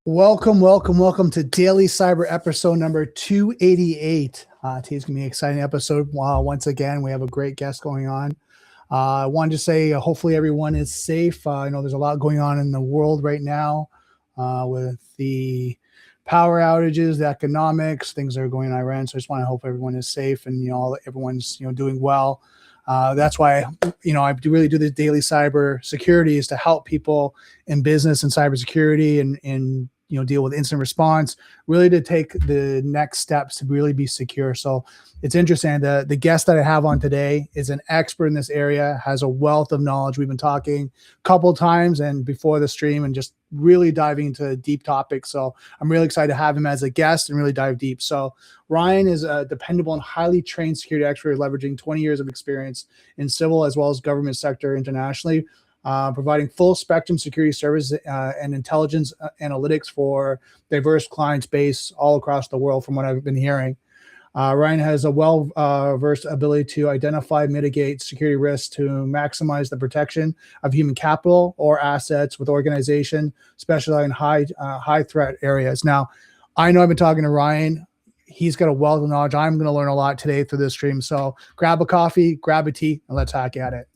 Welcome to Daily Cyber episode number 288. Today's going to be an exciting episode. Once again, we have a great guest going on. I wanted to say hopefully everyone is safe. I know there's a lot going on in the world right now with the power outages, the economics, things that are going on in Iran. So I just want to hope everyone is safe and, everyone's, doing well. That's why, I really do this daily cyber security is to help people in business and cybersecurity and deal with incident response, really to take the next steps to really be secure. So it's interesting. The guest that I have on today is an expert in this area, has a wealth of knowledge. We've been talking a couple of times and before the stream and just really diving into deep topics. So I'm really excited to have him as a guest and really dive deep. So Ryan is a dependable and highly trained security expert, leveraging 20 years of experience in civil as well as government sector internationally, providing full spectrum security services and intelligence analytics for diverse clients base all across the world, from what I've been hearing. Ryan has a well-versed ability to identify, mitigate security risks to maximize the protection of human capital or assets with organization specializing in high threat areas. Now, I know I've been talking to Ryan. He's got a wealth of knowledge. I'm going to learn a lot today through this stream. So grab a coffee, grab a tea, and let's hack at it.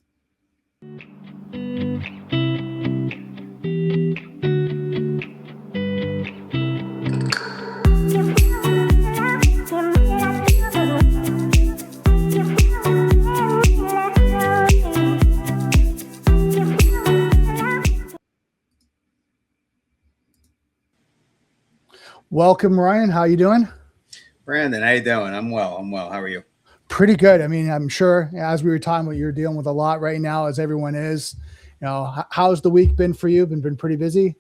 Welcome, Ryan. How you doing? Brandon, how you doing? I'm well. How are you? Pretty good. I mean, I'm sure as we were talking about, you're dealing with a lot right now, as everyone is. How's the week been for you? Been pretty busy?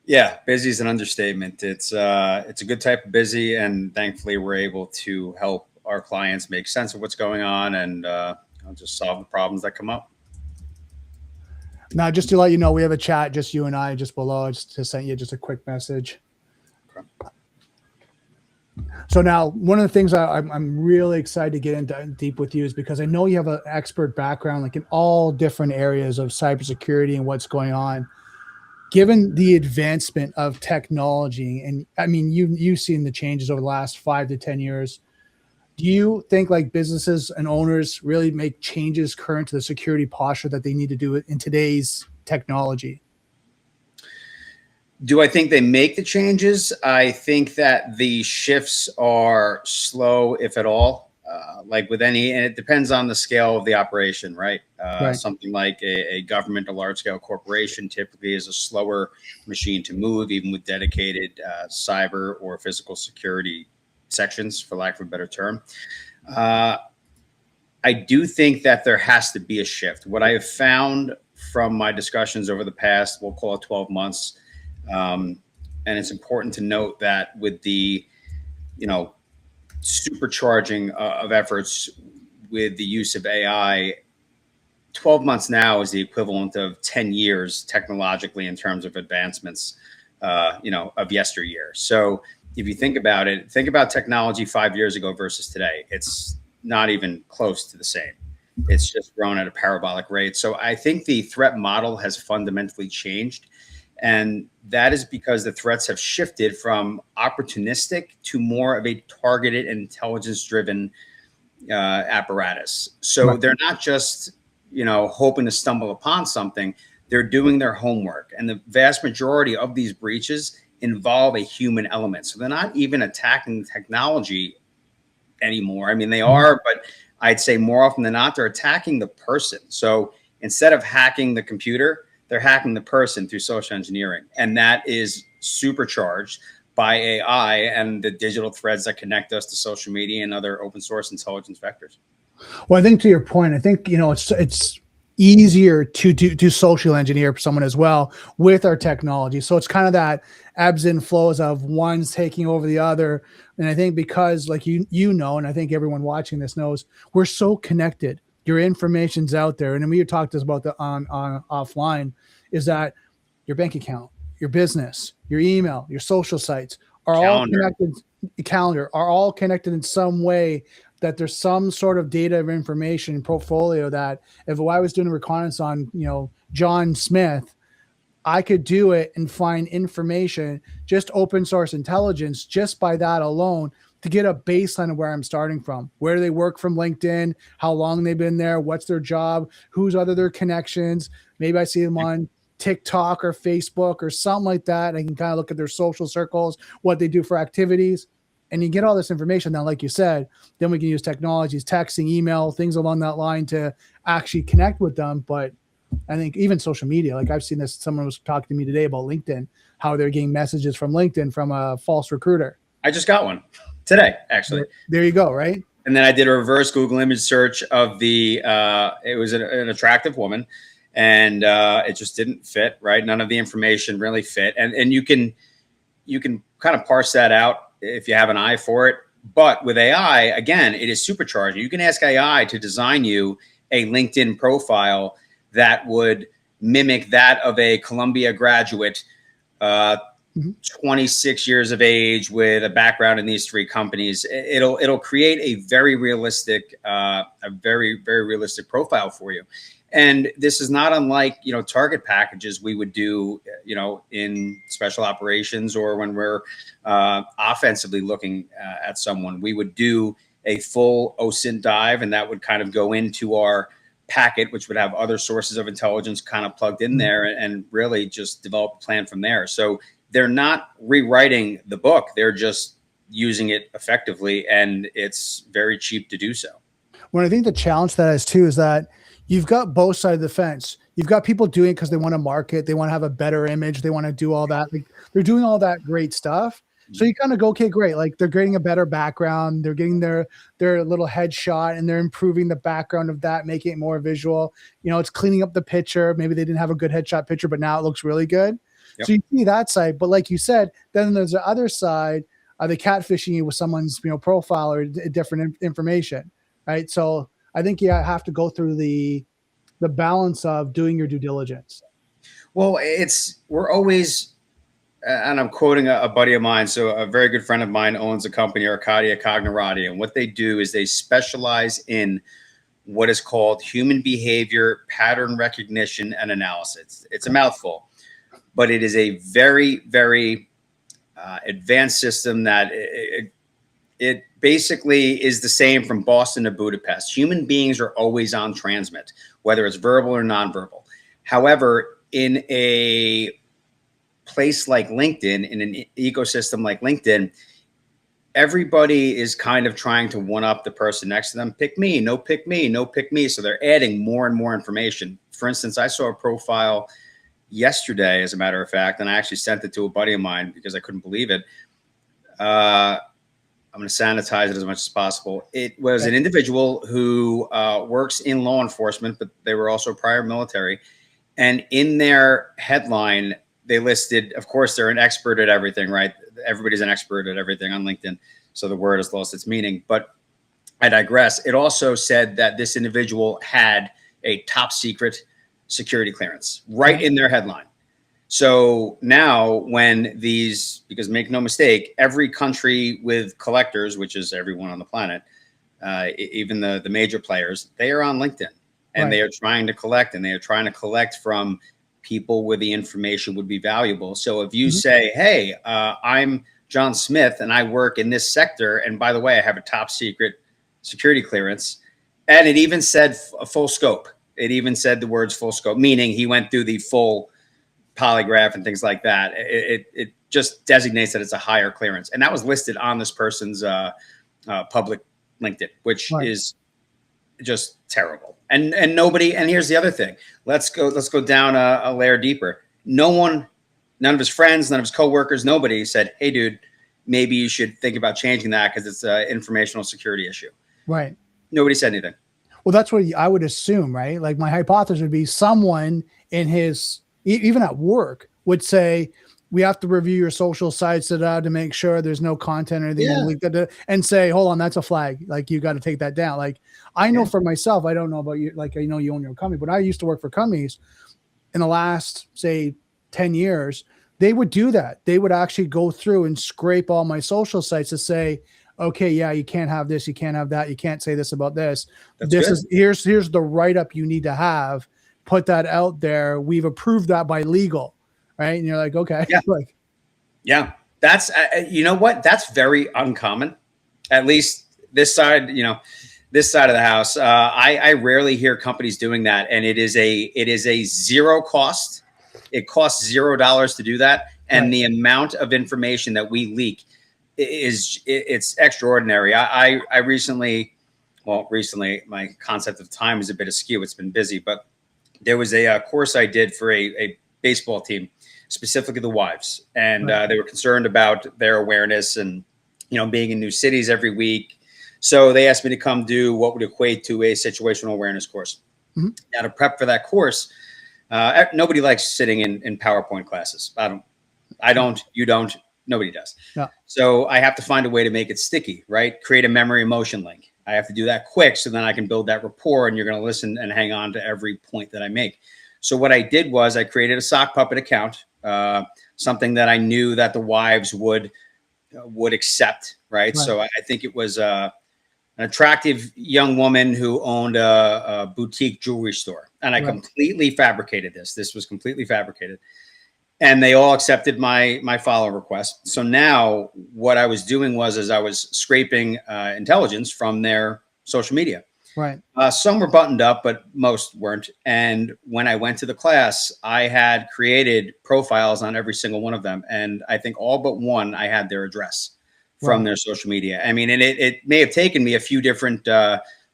Yeah, busy is an understatement. It's a good type of busy, and thankfully we're able to help our clients make sense of what's going on and just solve the problems that come up. Now, just to let you know, we have a chat, just you and I, just below. Just to send you just a quick message. Okay. So now, one of the things I'm really excited to get into deep with you is because I know you have an expert background, like in all different areas of cybersecurity and what's going on. Given the advancement of technology, and I mean, you've seen the changes over the last 5 to 10 years. Do you think like businesses and owners really make changes current to the security posture that they need to do in today's technology? Do I think they make the changes? I think that the shifts are slow, if at all. Like with any, and it depends on the scale of the operation, right? Right. Something like a government, a large-scale corporation typically is a slower machine to move, even with dedicated cyber or physical security sections, for lack of a better term. I do think that there has to be a shift. What I have found from my discussions over the past, we'll call it 12 months, and it's important to note that with the, supercharging of efforts with the use of AI, 12 months now is the equivalent of 10 years technologically in terms of advancements, of yesteryear. So if you think about it, think about technology 5 years ago versus today. It's not even close to the same. It's just grown at a parabolic rate. So I think the threat model has fundamentally changed. And that is because the threats have shifted from opportunistic to more of a targeted and intelligence-driven apparatus. So right. They're not just, hoping to stumble upon something. They're doing their homework. And the vast majority of these breaches involve a human element. So they're not even attacking the technology anymore. I mean, they are, but I'd say more often than not, they're attacking the person. So instead of hacking the computer, they're hacking the person through social engineering. And that is supercharged by AI and the digital threads that connect us to social media and other open source intelligence vectors. Well, I think to your point, I think, it's easier to do social engineer someone as well with our technology. So it's kind of that ebbs and flows of one's taking over the other. And I think because like, and I think everyone watching this knows, we're so connected. Your information's out there. And then we talked about the on offline is that your bank account, your business, your email, your social sites are all connected. Calendar are all connected in some way, that there's some sort of data of information portfolio that if I was doing a reconnaissance on, John Smith, I could do it and find information, just open source intelligence, just by that alone, to get a baseline of where I'm starting from. Where do they work from LinkedIn? How long they've been there? What's their job? Who's other their connections? Maybe I see them on TikTok or Facebook or something like that. I can kind of look at their social circles, what they do for activities. And you get all this information. Now, like you said, then we can use technologies, texting, email, things along that line to actually connect with them. But I think even social media, like I've seen this, someone was talking to me today about LinkedIn, how they're getting messages from LinkedIn from a false recruiter. I just got one today, actually. There you go, right? And then I did a reverse Google image search of it was an attractive woman, and it just didn't fit, right? None of the information really fit. And you can kind of parse that out if you have an eye for it. But with AI, again, it is supercharged. You can ask AI to design you a LinkedIn profile that would mimic that of a Columbia graduate, 26 years of age with a background in these 3 companies. It'll create a very realistic, very realistic profile for you. And this is not unlike, target packages we would do, in special operations, or when we're offensively looking at someone. We would do a full OSINT dive, and that would kind of go into our packet, which would have other sources of intelligence kind of plugged in there, and really just develop a plan from there. So they're not rewriting the book. They're just using it effectively, and it's very cheap to do so. Well, I think the challenge that is too is that you've got both sides of the fence. You've got people doing it because they want to market, they want to have a better image, they want to do all that. Like, they're doing all that great stuff. So you kind of go, okay, great. Like, they're getting a better background, they're getting their little headshot, and they're improving the background of that, making it more visual. It's cleaning up the picture. Maybe they didn't have a good headshot picture, but now it looks really good. Yep. So you see that side. But like you said, then there's the other side. Are they catfishing you with someone's profile or different information, right? So I think you have to go through the balance of doing your due diligence. Well, we're always, and I'm quoting a buddy of mine. So a very good friend of mine owns a company, Arcadia Cognerati, and what they do is they specialize in what is called human behavior, pattern recognition, and analysis. It's a mouthful, but it is a very, very advanced system that it basically is the same from Boston to Budapest. Human beings are always on transmit, whether it's verbal or nonverbal. However, in a place like LinkedIn, in an ecosystem like LinkedIn, everybody is kind of trying to one up the person next to them. Pick me, no pick me, no pick me. So they're adding more and more information. For instance, I saw a profile yesterday, as a matter of fact, and I actually sent it to a buddy of mine because I couldn't believe it. I'm going to sanitize it as much as possible. It was an individual who works in law enforcement, but they were also prior military. And in their headline, they listed, of course, they're an expert at everything, right? Everybody's an expert at everything on LinkedIn. So the word has lost its meaning. But I digress. It also said that this individual had a top secret security clearance right in their headline. So now when because make no mistake, every country with collectors, which is everyone on the planet, even the major players, they are on LinkedIn, and they are trying to collect, and they are trying to collect from people where the information would be valuable. So if you say, hey, I'm John Smith and I work in this sector, and by the way, I have a top secret security clearance, and it even said a full scope. It even said the words full scope, meaning he went through the full polygraph and things like that. It just designates that it's a higher clearance, and that was listed on this person's public LinkedIn, which is just terrible. And nobody. And here's the other thing. Let's go down a layer deeper. None of his friends, none of his coworkers, nobody said, "Hey, dude, maybe you should think about changing that because it's an informational security issue." Right. Nobody said anything. Well, that's what I would assume, right? Like, my hypothesis would be someone in his, even at work, would say, we have to review your social sites to make sure there's no content or anything like that, and say, hold on, that's a flag. Like, you got to take that down. Like, I know for myself, I don't know about you. Like, I know you own your company, but I used to work for companies in the last, say, 10 years. They would do that. They would actually go through and scrape all my social sites to say, okay, yeah, you can't have this, you can't have that, you can't say this about this. Here's the write-up you need to have. Put that out there. We've approved that by legal. right? And you're like, okay, Yeah. like, yeah, that's, you know what? That's very uncommon, at least this side, this side of the house. I rarely hear companies doing that. And it is a zero cost. It costs $0 to do that. And right. the amount of information that we leak it's extraordinary. I recently, my concept of time is a bit askew. It's been busy, but there was a course I did for a baseball team, specifically the wives, and they were concerned about their awareness and being in new cities every week. So they asked me to come do what would equate to a situational awareness course. Mm-hmm. Now, to prep for that course, nobody likes sitting in PowerPoint classes. I don't, you don't, nobody does. Yeah. So I have to find a way to make it sticky, right? Create a memory emotion link. I have to do that quick so then I can build that rapport and you're going to listen and hang on to every point that I make. So what I did was I created a sock puppet account, something that I knew that the wives would accept, right? So I think it was an attractive young woman who owned a boutique jewelry store. And I completely fabricated this. This was completely fabricated. And they all accepted my follow request. So now what I was doing was I was scraping intelligence from their social media. Right. Some were buttoned up, but most weren't. And when I went to the class, I had created profiles on every single one of them. And I think all but one, I had their address from their social media. I mean, and it may have taken me a few different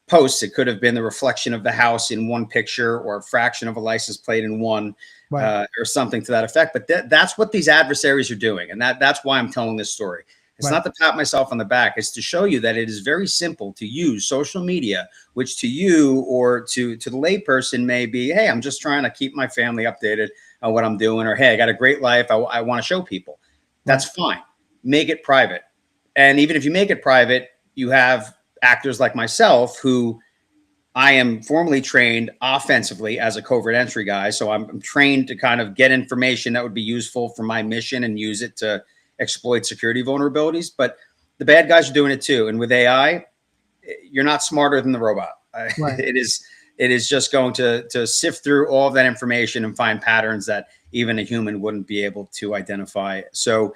posts. It could have been the reflection of the house in one picture or a fraction of a license plate in one. Or something to that effect. But that's what these adversaries are doing. And that's why I'm telling this story. It's not to pat myself on the back. It's to show you that it is very simple to use social media, which to you or to the layperson may be, hey, I'm just trying to keep my family updated on what I'm doing. Or, hey, I got a great life. I want to show people. That's fine. Make it private. And even if you make it private, you have actors like myself who I am formally trained offensively as a covert entry guy. So I'm trained to kind of get information that would be useful for my mission and use it to exploit security vulnerabilities. But the bad guys are doing it too. And with AI, you're not smarter than the robot. It is just going to sift through all of that information and find patterns that even a human wouldn't be able to identify. So,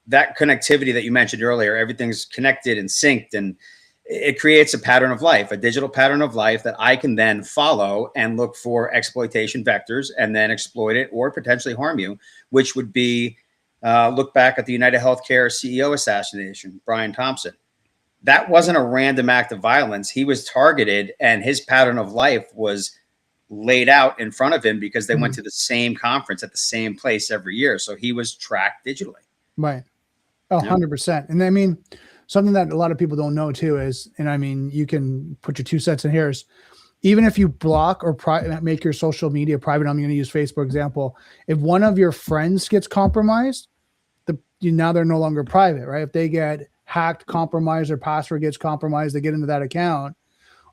that connectivity that you mentioned earlier, everything's connected and synced, and it creates a pattern of life, a digital pattern of life that I can then follow and look for exploitation vectors and then exploit it or potentially harm you, which would be look back at the United Healthcare CEO assassination, Brian Thompson. That wasn't a random act of violence. He was targeted and his pattern of life was laid out in front of him because they went to the same conference at the same place every year. So he was tracked digitally. Right. 100%. And I mean, something that a lot of people don't know too is, and I mean, you can put your 2 cents in here, is even if you block or make your social media private, I'm going to use Facebook example. If one of your friends gets compromised, now they're no longer private, right? If they get hacked, compromised, their password gets compromised, they get into that account,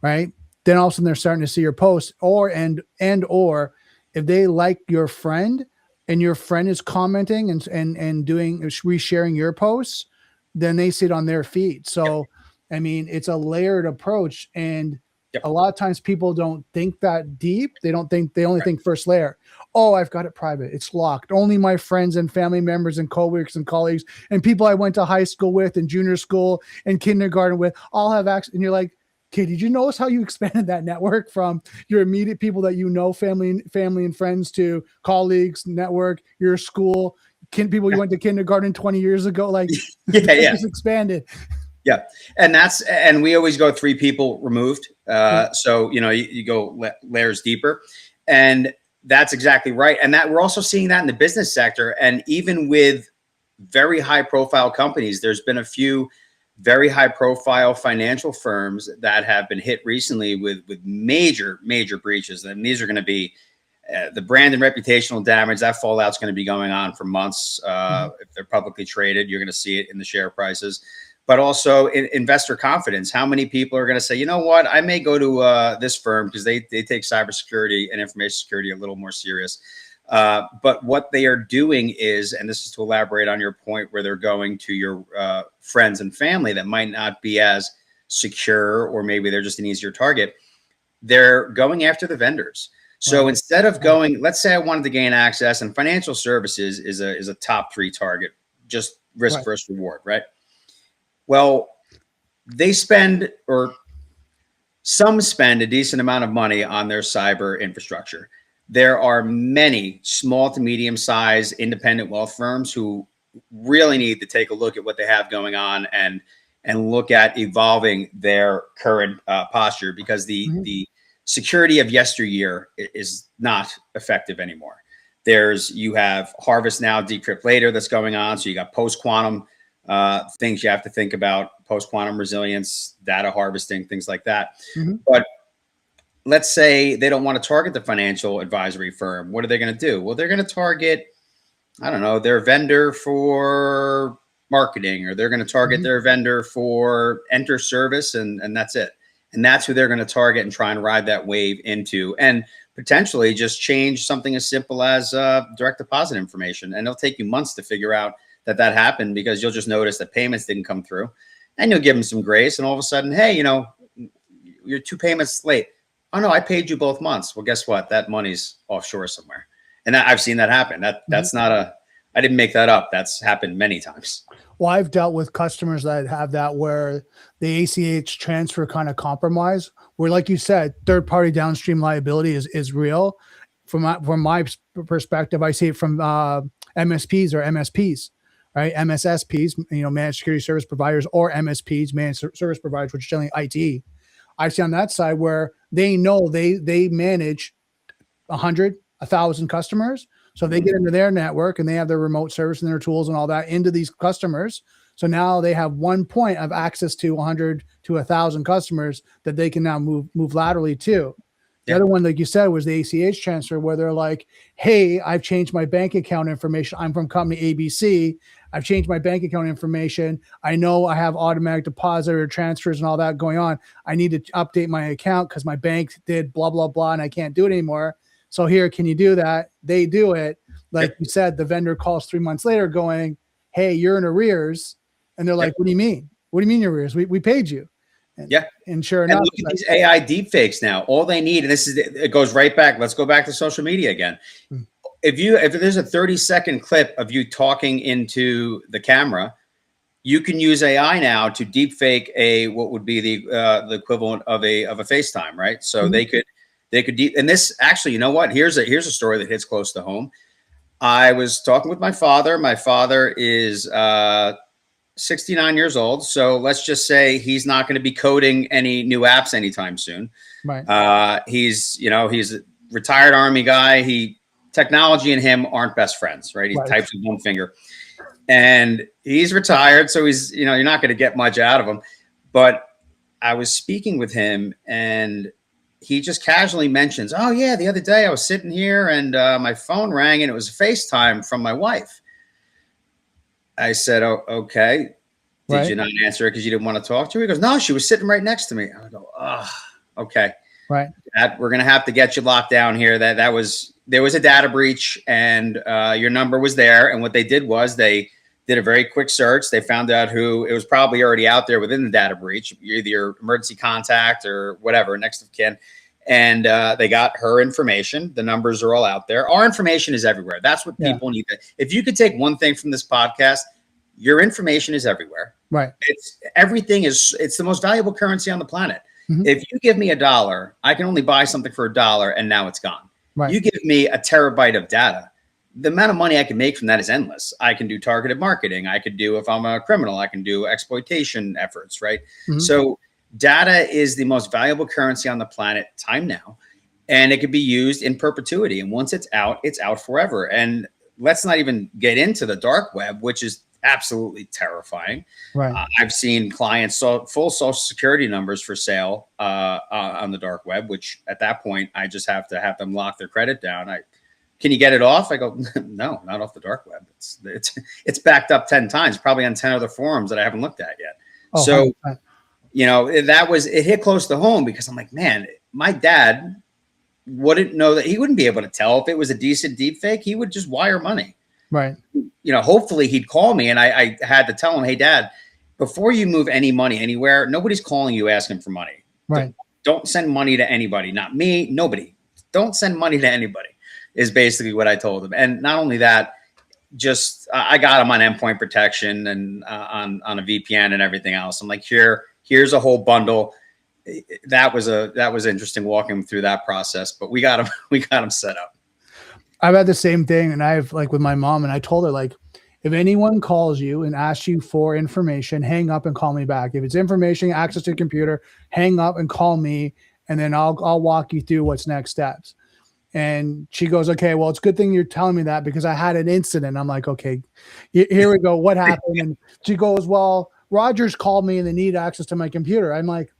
right? Then all of a sudden they're starting to see your posts, or if they like your friend and your friend is commenting and doing resharing your posts, then they see it on their feed. So, I mean, it's a layered approach, and a lot of times people don't think that deep. They only think first layer. Oh, I've got it private. It's locked. Only my friends and family members and coworkers and colleagues and people I went to high school with and junior school and kindergarten with all have access. And you're like, okay, did you notice how you expanded that network from your immediate people that family and friends, to colleagues, network, your school, people you went to kindergarten 20 years ago? Like, it's expanded. Yeah. And we always go 3 people removed. So, you go layers deeper, and that's exactly right. And that we're also seeing that in the business sector. And even with very high profile companies, there's been a few very high profile financial firms that have been hit recently with major breaches. And these are going to be the brand and reputational damage. That fallout's going to be going on for months. If they're publicly traded, you're going to see it in the share prices. But also in investor confidence. How many people are going to say, you know what, I may go to this firm because they take cybersecurity and information security a little more serious. But what they are doing is, and this is to elaborate on your point, where they're going to your friends and family that might not be as secure, or maybe they're just an easier target. They're going after the vendors. So Right. instead of going, let's say I wanted to gain access, and financial services is a top 3 target, just risk Right. versus reward, right? Well, they spend, or some spend, a decent amount of money on their cyber infrastructure. There are many small to medium sized independent wealth firms who really need to take a look at what they have going on and look at evolving their current posture, because the security of yesteryear is not effective anymore. You have harvest now, decrypt later that's going on. So you got post quantum things you have to think about, post quantum resilience, data harvesting, things like that. But let's say they don't want to target the financial advisory firm. What are they going to do? Well, they're going to target, I don't know, their vendor for marketing, or they're going to target their vendor for enter service, and that's it. And that's who they're going to target and try and ride that wave into, and potentially just change something as simple as direct deposit information. And it'll take you months to figure out that happened, because you'll just notice that payments didn't come through, and you'll give them some grace. And all of a sudden, hey, you're 2 payments late. Oh no, I paid you both months. Well, guess what? That money's offshore somewhere. And I've seen that happen. That's not I didn't make that up. That's happened many times. Well, I've dealt with customers that have that, where the ACH transfer kind of compromise, where, like you said, third-party downstream liability is real. From my perspective, I see it from MSPs or MSPs, right? MSSPs, managed security service providers, or MSPs, managed service providers, which is generally IT. I see on that side where they know they manage 100, 1,000 customers. So they get into their network and they have their remote service and their tools and all that into these customers. So now they have one point of access to 100 to 1,000 customers that they can now move laterally to. The other one, like you said, was the ACH transfer, where they're like, hey, I've changed my bank account information. I'm from company ABC. I've changed my bank account information. I know I have automatic deposit or transfers and all that going on. I need to update my account because my bank did blah, blah, blah, and I can't do it anymore. So here, can you do that? They do it. Like you said, the vendor calls 3 months later going, hey, you're in arrears. And they're like, what do you mean? What do you mean you're in arrears? We paid you. And sure enough, look at these AI deepfakes now. All they need, and it goes right back. Let's go back to social media again. If there's a 30-second clip of you talking into the camera, you can use AI now to deepfake what would be the equivalent of a FaceTime, right? So they could and this actually, you know what? Here's a story that hits close to home. I was talking with my father. My father is 69 years old. So let's just say he's not going to be coding any new apps anytime soon. Right. He's a retired Army guy. Technology and him aren't best friends, right? He types with one finger, and he's retired. So he's, you're not going to get much out of him. But I was speaking with him, and he just casually mentions, oh yeah, the other day I was sitting here and my phone rang and it was a FaceTime from my wife. I said, oh, okay. Did you not answer it because you didn't want to talk to her? He goes, no, she was sitting right next to me. I go, oh, okay. Right. We're going to have to get you locked down here. There was a data breach, and your number was there. And what they did was they did a very quick search. They found out who it was, probably already out there within the data breach, either your emergency contact or whatever, next of kin. And they got her information. The numbers are all out there. Our information is everywhere. That's what people need. If you could take one thing from this podcast, your information is everywhere. Right. It's the most valuable currency on the planet. If you give me $1, I can only buy something for $1, and now it's gone. Right. You give me a terabyte of data, the amount of money I can make from that is endless. I can do targeted marketing. I could do, if I'm a criminal, I can do exploitation efforts, right? So data is the most valuable currency on the planet time now, and it could be used in perpetuity. And once it's out forever. And let's not even get into the dark web, which is absolutely terrifying. Right. I've seen clients full social security numbers for sale on the dark web, which at that point, I just have to have them lock their credit down. Can you get it off? I go, no, not off the dark web. It's backed up 10 times, probably on 10 other forums that I haven't looked at yet. Oh, so, 100%. It hit close to home, because I'm like, man, my dad wouldn't know that. He wouldn't be able to tell if it was a decent deep fake. He would just wire money. Right. Hopefully he'd call me, and I had to tell him, hey, Dad, before you move any money anywhere, nobody's calling you asking for money. Right. Don't send money to anybody, not me, nobody. don't send money to anybody is basically what I told him. And not only that, just I got him on endpoint protection and on a VPN and everything else. I'm like, here's a whole bundle. That was interesting walking him through that process, but we got him set up. I've had the same thing, and I've like with my mom, and I told her, like, if anyone calls you and asks you for information, hang up and call me back. If it's information, access to a computer, hang up and call me, and then I'll walk you through what's next steps. And she goes, okay, well, it's a good thing you're telling me that because I had an incident. I'm like, okay, here we go. What happened? And she goes, well, Rogers called me and they need access to my computer. I'm like,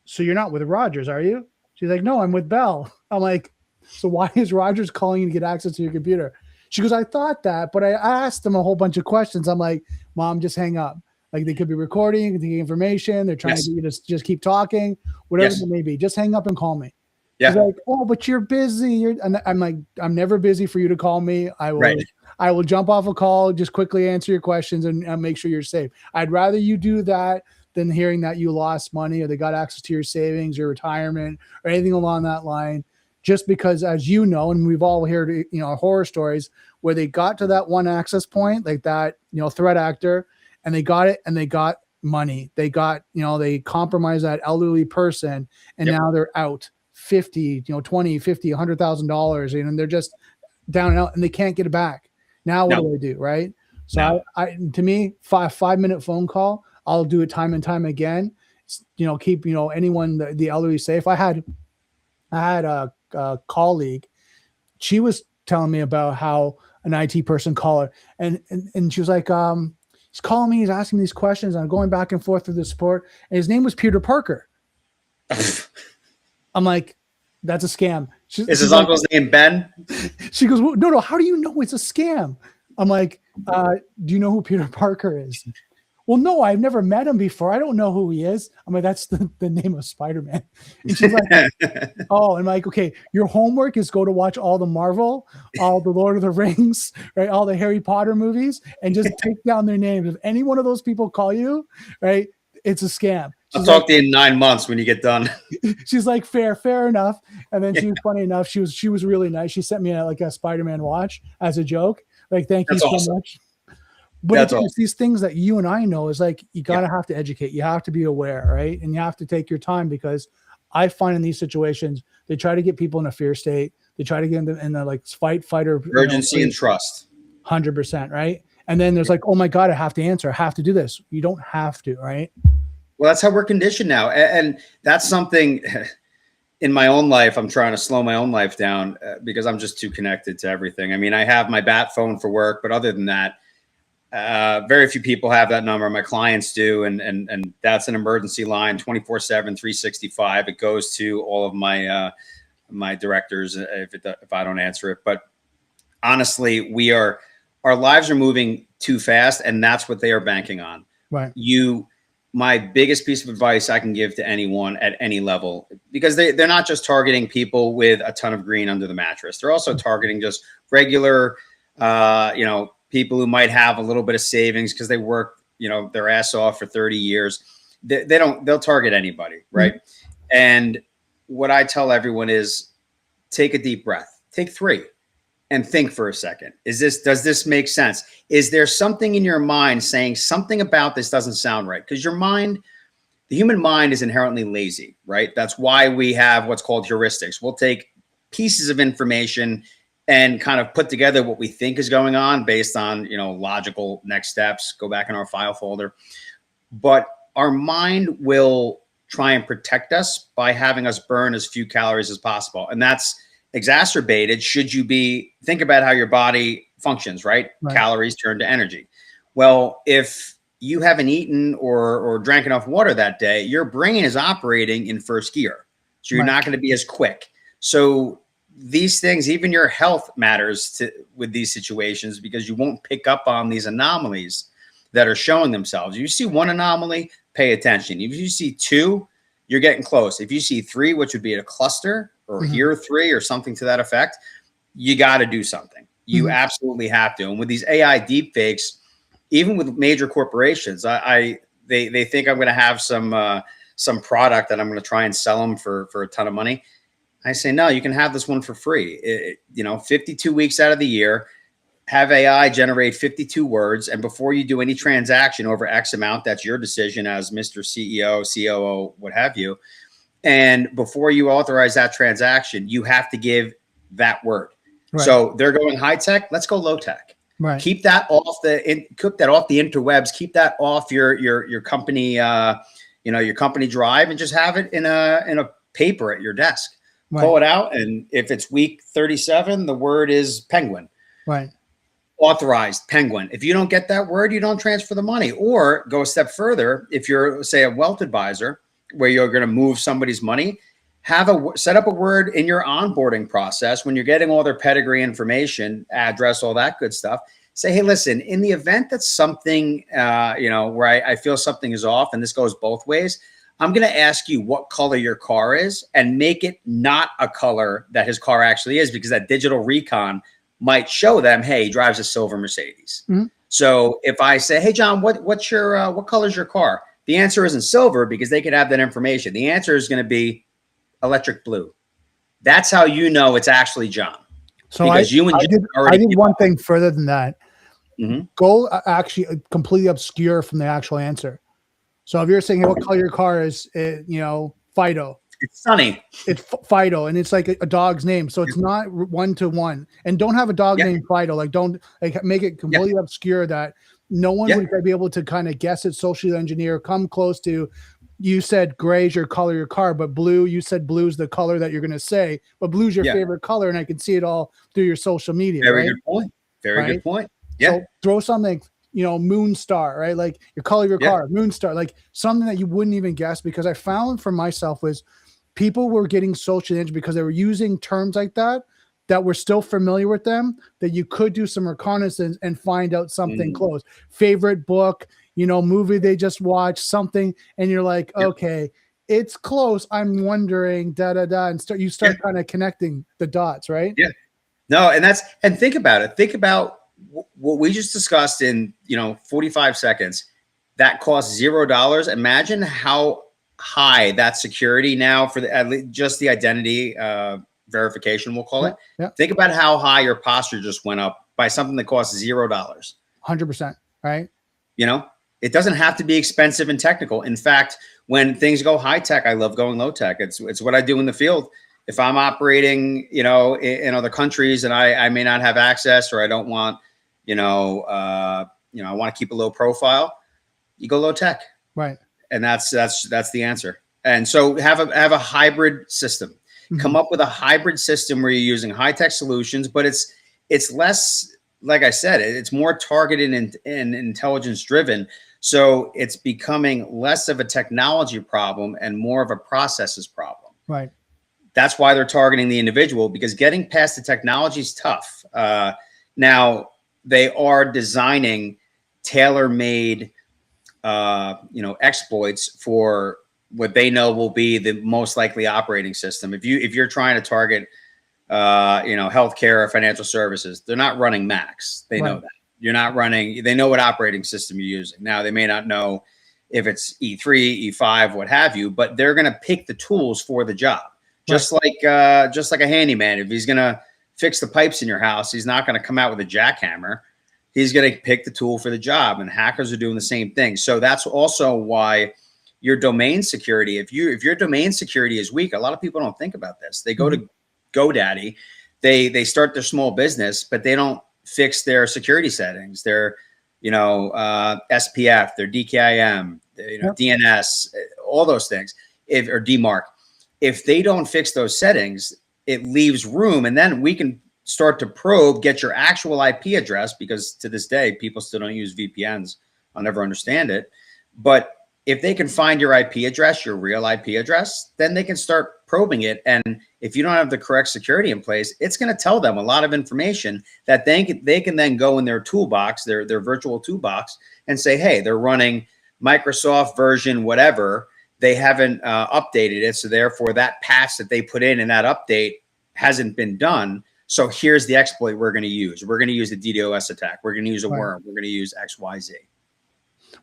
so you're not with Rogers, are you? She's like, no, I'm with Bell. I'm like, so why is Rogers calling you to get access to your computer? She goes, I thought that, but I asked them a whole bunch of questions. I'm like, Mom, just hang up. Like, they could be recording, taking information. They're trying to get you to just keep talking, whatever it may be. Just hang up and call me. Yeah. She's like, oh, but you're busy. And I'm like, I'm never busy for you to call me. I will jump off a call, just quickly answer your questions and make sure you're safe. I'd rather you do that than hearing that you lost money or they got access to your savings or retirement or anything along that line. Just because, as you know, and we've all heard, horror stories where they got to that one access point, like that, threat actor, and they got it and they got money. They got, they compromised that elderly person and now they're out 50, 20, 50, $100,000, and they're just down and out and they can't get it back. Now, what do I do? Right. So to me, 5-minute phone call, I'll do it time and time again. Keep, anyone, the elderly safe. I had a colleague. She was telling me about how an IT person called her and she was like, he's calling me, he's asking me these questions, and I'm going back and forth through the support, and his name was Peter Parker. I'm like, that's a scam. Is his uncle's name Ben? She goes, well, no, how do you know it's a scam? I'm like, do you know who Peter Parker is? Well, no, I've never met him before. I don't know who he is. I'm like, that's the name of Spider-Man. And she's like, oh, I'm like, okay, your homework is go to watch all the Marvel, all the Lord of the Rings, right, all the Harry Potter movies, and just take down their names. If any one of those people call you, right, it's a scam. I'll talk to you in 9 months when you get done. She's like, fair enough. And then she was funny enough. She was really nice. She sent me a Spider-Man watch as a joke. Like, thank you so much. But it's these things that you and I know is like, you got to have to educate. You have to be aware, right? And you have to take your time, because I find in these situations, they try to get people in a fear state. They try to get them in the like fight or urgency and trust. 100%, right? And then there's like, oh my God, I have to answer. I have to do this. You don't have to, right? Well, that's how we're conditioned now. And that's something in my own life. I'm trying to slow my own life down because I'm just too connected to everything. I mean, I have my bat phone for work, but other than that, very few people have that number. My clients do. And that's an emergency line 24/7, 365. It goes to all of my, my directors if I don't answer it. But honestly, our lives are moving too fast, and that's what they are banking on. Right. My biggest piece of advice I can give to anyone at any level, because they're not just targeting people with a ton of green under the mattress. They're also targeting just regular, people who might have a little bit of savings because they work, their ass off for 30 years. They'll target anybody. Right. Mm-hmm. And what I tell everyone is take a deep breath, take 3 and think for a second. Does this make sense? Is there something in your mind saying something about this doesn't sound right? Because the human mind is inherently lazy, right? That's why we have what's called heuristics. We'll take pieces of information and kind of put together what we think is going on based on, logical next steps, go back in our file folder. But our mind will try and protect us by having us burn as few calories as possible. And that's exacerbated should you think about how your body functions, right? Calories turn to energy. Well, if you haven't eaten or drank enough water that day, your brain is operating in first gear. So you're not going to be as quick. So these things, even your health matters with these situations, because you won't pick up on these anomalies that are showing themselves. If you see one anomaly, pay attention. If you see 2, you're getting close. If you see 3, which would be a cluster, or hear 3 or something to that effect, you got to do something. You absolutely have to. And with these AI deepfakes, even with major corporations, they think I'm going to have some product that I'm going to try and sell them for a ton of money. I say, no, you can have this one for free. 52 weeks out of the year, have AI generate 52 words. And before you do any transaction over X amount, that's your decision as Mr. CEO, COO, what have you. And before you authorize that transaction, you have to give that word. Right. So they're going high tech. Let's go low tech. Right. Keep that off cook that off the interwebs. Keep that off your company, your company drive, and just have it in a paper at your desk. Right. Pull it out, and if it's week 37, the word is penguin. Right. Authorized penguin. If you don't get that word, you don't transfer the money. Or go a step further. If you're, say, a wealth advisor where you're going to move somebody's money, set up a word in your onboarding process when you're getting all their pedigree information, address, all that good stuff. Say, hey, listen, in the event that something, where I feel something is off, and this goes both ways, I'm going to ask you what color your car is, and make it not a color that his car actually is, because that digital recon might show them, hey, he drives a silver Mercedes. Mm-hmm. So if I say, hey, John, what color is your car? The answer isn't silver, because they could have that information. The answer is going to be electric blue. That's how you know it's actually John. So I did one thing further than that. Mm-hmm. Go actually completely obscure from the actual answer. So if you're saying, hey, what color your car is, Fido. It's Sunny. It's Fido, and it's like a dog's name. So it's not 1-to-1. And don't have a dog named Fido. Don't make it completely obscure that no one would be able to kind of guess it, socially engineer, come close to. You said gray is your color, your car, but blue, you said blue's the color that you're going to say, but blue's your favorite color. And I can see it all through your social media. Very good point. Very good point. Yeah. So throw something, moon star, right? Like your color of your car, moon star, like something that you wouldn't even guess, because I found for myself was people were getting social engineered because they were using terms like that were still familiar with them, that you could do some reconnaissance and find out something close. Favorite book, movie they just watched, something, and you're like, okay, it's close. I'm wondering, and start kind of connecting the dots, right? Yeah. No, and think about it. Think about what we just discussed in 45 seconds. That costs $0. Imagine how high that security now for at least just the identity verification, we'll call it. Yeah. Think about how high your posture just went up by something that costs $0. 100%, right? It doesn't have to be expensive and technical. In fact, when things go high tech, I love going low tech. It's what I do in the field. If I'm operating, in other countries and I may not have access, or I don't want, I want to keep a low profile, you go low tech. Right. And that's the answer. And so have a hybrid system. Mm-hmm. Come up with a hybrid system where you're using high tech solutions, but it's less, like I said, it's more targeted and intelligence driven. So it's becoming less of a technology problem and more of a processes problem. Right. That's why they're targeting the individual, because getting past the technology is tough. Now they are designing tailor-made, exploits for what they know will be the most likely operating system. If you're trying to target, healthcare or financial services, they're not running Macs. They know that. They know what operating system you're using. Now, they may not know if it's E3, E5, what have you, but they're going to pick the tools for the job. Just like a handyman. If he's going to fix the pipes in your house, he's not going to come out with a jackhammer. He's going to pick the tool for the job, and hackers are doing the same thing. So that's also why your domain security, if your domain security is weak, a lot of people don't think about this. They go to GoDaddy, they start their small business, but they don't fix their security settings, their SPF, their DKIM, DNS, all those things, or DMARC. If they don't fix those settings, it leaves room, and then we can start to probe, get your actual IP address, because to this day, people still don't use VPNs. I'll never understand it. But if they can find your IP address, your real IP address, then they can start probing it. And if you don't have the correct security in place, it's going to tell them a lot of information that they can then go in their toolbox, their virtual toolbox, and say, hey, they're running Microsoft version whatever. They haven't updated it. So therefore, that patch that they put in that update hasn't been done. So here's the exploit we're going to use. We're going to use the DDoS attack. We're going to use a worm. We're going to use XYZ.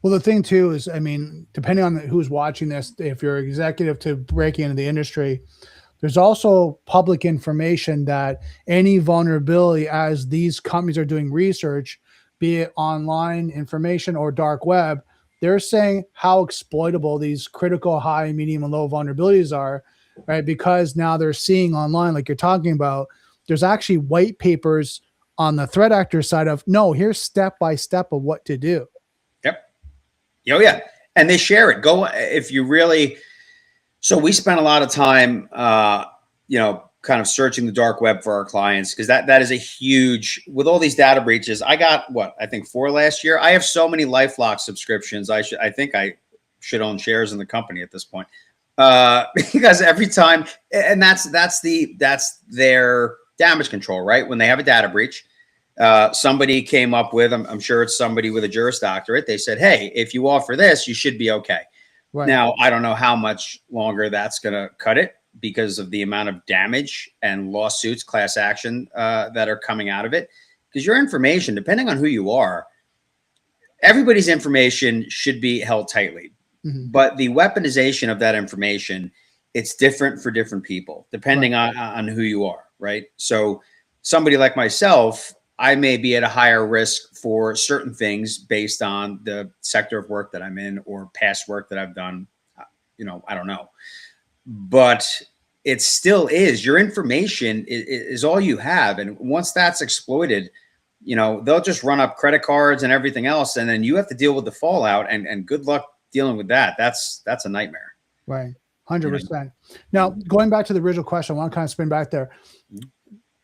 Well, the thing too is, depending on who's watching this, if you're executive to break into the industry, there's also public information that any vulnerability, as these companies are doing research, be it online information or dark web, they're saying how exploitable these critical high, medium, and low vulnerabilities are, right? Because now they're seeing online, like you're talking about, there's actually white papers on the threat actor side of, no, here's step by step of what to do. Yep. Oh yeah. And they share it. Go if you really. So we spent a lot of time, kind of searching the dark web for our clients, because that is a huge, with all these data breaches. I got I think 4 last year. I have so many LifeLock subscriptions. I think I should own shares in the company at this point, because every time, and that's their damage control, right? When they have a data breach, somebody came up with, I'm sure it's somebody with a Juris Doctorate. They said, hey, if you offer this, you should be okay. Right. Now, I don't know how much longer that's going to cut it, because of the amount of damage and lawsuits, class action that are coming out of it. Because your information, depending on who you are, everybody's information should be held tightly. Mm-hmm. But the weaponization of that information, it's different for different people, depending on who you are, right? So somebody like myself, I may be at a higher risk for certain things based on the sector of work that I'm in or past work that I've done. I don't know. But it still is, your information is all you have. And once that's exploited, they'll just run up credit cards and everything else. And then you have to deal with the fallout, and good luck dealing with that. That's a nightmare. Right. 100%. Now, going back to the original question, I want to kind of spin back there.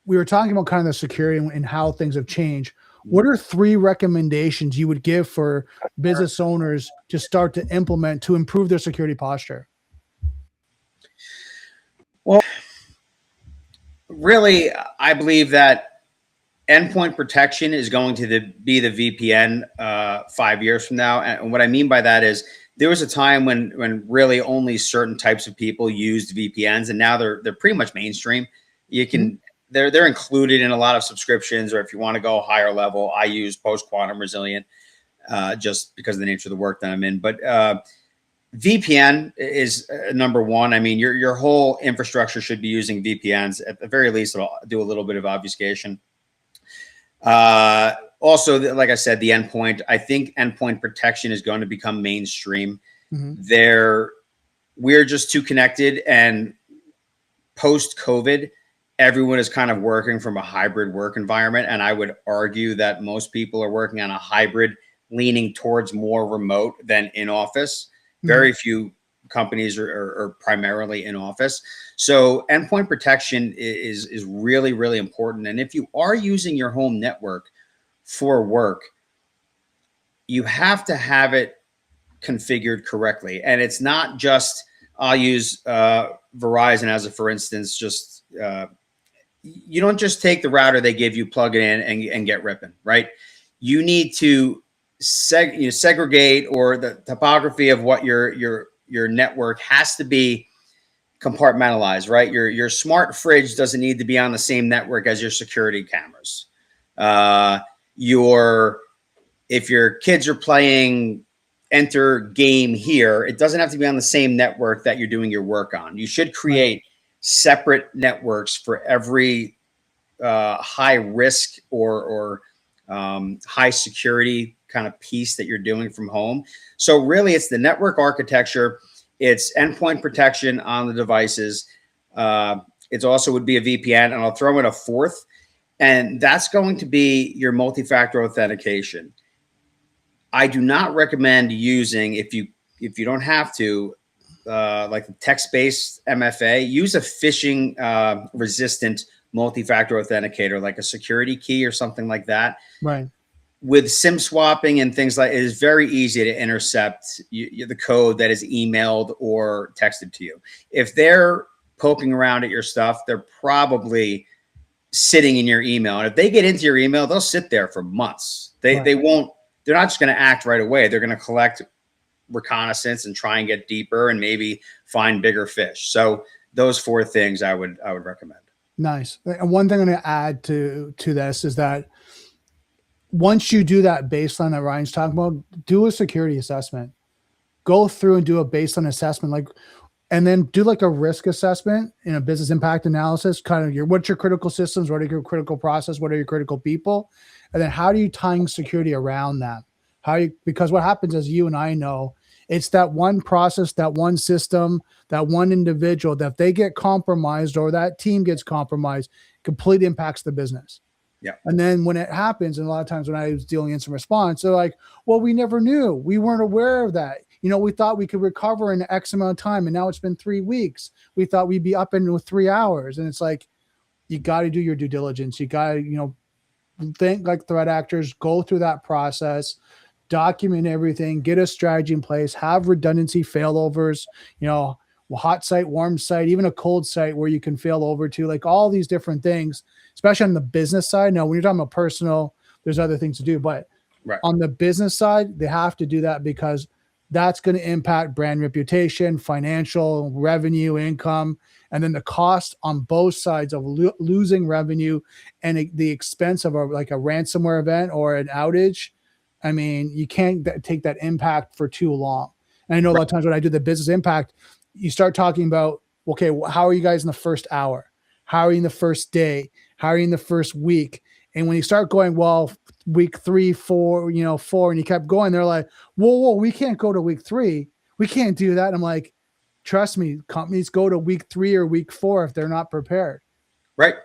We were talking about kind of the security and how things have changed. What are 3 recommendations you would give for business owners to start to implement to improve their security posture? Well, really, I believe that endpoint protection is going to be the VPN 5 years from now. And what I mean by that is, there was a time when really only certain types of people used VPNs, and now they're pretty much mainstream. You can they're included in a lot of subscriptions, or if you want to go higher level, I use Post Quantum Resilient just because of the nature of the work that I'm in. But VPN is number one. I mean, your whole infrastructure should be using VPNs. At the very least, it'll do a little bit of obfuscation. Also, like I said, the endpoint, I think endpoint protection is going to become mainstream. Mm-hmm. We're just too connected, and post-COVID, everyone is kind of working from a hybrid work environment. And I would argue that most people are working on a hybrid, leaning towards more remote than in office. Very few companies are primarily in office. So endpoint protection is really, really important. And if you are using your home network for work, you have to have it configured correctly. And it's not just, I'll use Verizon as a for instance, you don't just take the router they give you, plug it in, and get ripping, right? You need to segregate, or the topography of what your network has to be compartmentalized, right? Your smart fridge doesn't need to be on the same network as your security cameras. If your kids are playing enter game here, it doesn't have to be on the same network that you're doing your work on. You should create separate networks for every high risk or high security kind of piece that you're doing from home. So really, it's the network architecture, it's endpoint protection on the devices. It also would be a VPN, and I'll throw in a fourth, and that's going to be your multi-factor authentication. I do not recommend using, if you don't have to, like the text-based MFA, use a phishing resistant multi-factor authenticator, like a security key or something like that. Right. With SIM swapping and things like, it is very easy to intercept the code that is emailed or texted to you. If they're poking around at your stuff, they're probably sitting in your email. And if they get into your email, they'll sit there for months. They're not just going to act right away. They're going to collect reconnaissance and try and get deeper and maybe find bigger fish. So those 4 things I would recommend. Nice. And one thing I'm going to add to this is that once you do that baseline that Ryan's talking about, do a security assessment. Go through and do a baseline assessment. Like, and then do like a risk assessment in a business impact analysis, kind of what's your critical systems, what are your critical process, what are your critical people, and then how do you tie security around that? Because what happens, as you and I know, it's that one process, that one system, that one individual that if they get compromised or that team gets compromised, completely impacts the business. Yeah. And then when it happens, and a lot of times when I was dealing incident response, they're like, well, we never knew. We weren't aware of that. We thought we could recover in X amount of time, and now it's been 3 weeks. We thought we'd be up in 3 hours. And it's like, you got to do your due diligence. You got to, think like threat actors, go through that process, document everything, get a strategy in place, have redundancy failovers, hot site, warm site, even a cold site where you can fail over to, like all these different things, especially on the business side. Now, when you're talking about personal, there's other things to do, but right. On the business side, they have to do that because that's going to impact brand reputation, financial, revenue, income, and then the cost on both sides of losing revenue and the expense of a ransomware event or an outage. I mean, you can't take that impact for too long. And I know a lot of times when I do the business impact, you start talking about, okay, how are you guys in the first hour? How are you in the first day? How are you in the first week? And when you start going, well, week 3, 4, 4, and you kept going, they're like, whoa, we can't go to week 3. We can't do that. And I'm like, trust me, companies go to week 3 or week 4 if they're not prepared. Right.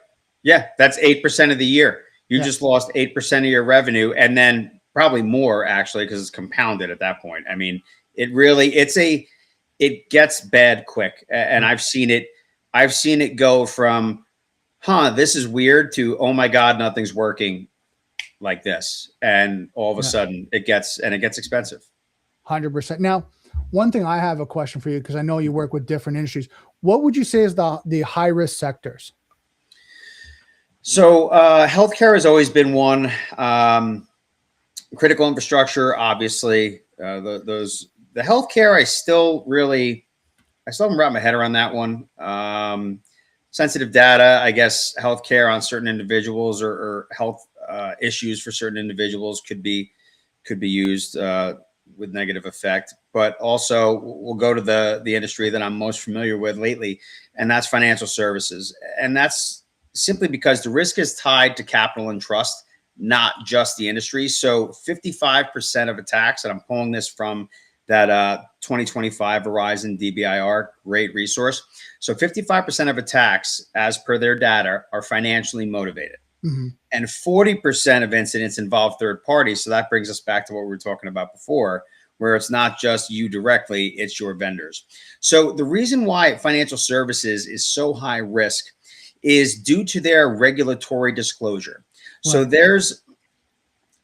Yeah. That's 8% of the year. You just lost 8% of your revenue, and then probably more actually, because it's compounded at that point. I mean, it gets bad quick. And I've seen it go from, this is weird, to, oh my God, nothing's working like this. And all of a sudden it gets expensive. 100%. Now, one thing I have a question for you, because I know you work with different industries. What would you say is the high risk sectors? So healthcare has always been one. Critical infrastructure, obviously. The healthcare, I still haven't wrapped my head around that one. Sensitive data, I guess healthcare on certain individuals or health issues for certain individuals could be used with negative effect. But also we'll go to the industry that I'm most familiar with lately, and that's financial services. And that's simply because the risk is tied to capital and trust, not just the industry. So 55% of attacks, and I'm pulling this from that 2025 Verizon DBIR, great resource. So 55% of attacks, as per their data, are financially motivated. Mm-hmm. And 40% of incidents involve third parties. So that brings us back to what we were talking about before, where it's not just you directly, it's your vendors. So the reason why financial services is so high risk is due to their regulatory disclosure. Right. So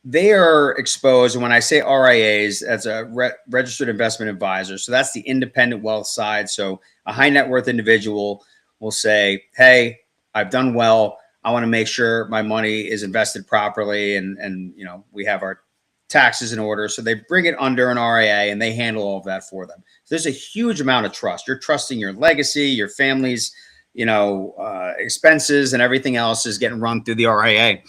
they are exposed, and when I say RIAs, as a registered investment advisor, so that's the independent wealth side. So a high net worth individual will say, hey, I've done well. I want to make sure my money is invested properly, and we have our taxes in order. So they bring it under an RIA and they handle all of that for them. So there's a huge amount of trust. You're trusting your legacy, your family's expenses, and everything else is getting run through the RIA.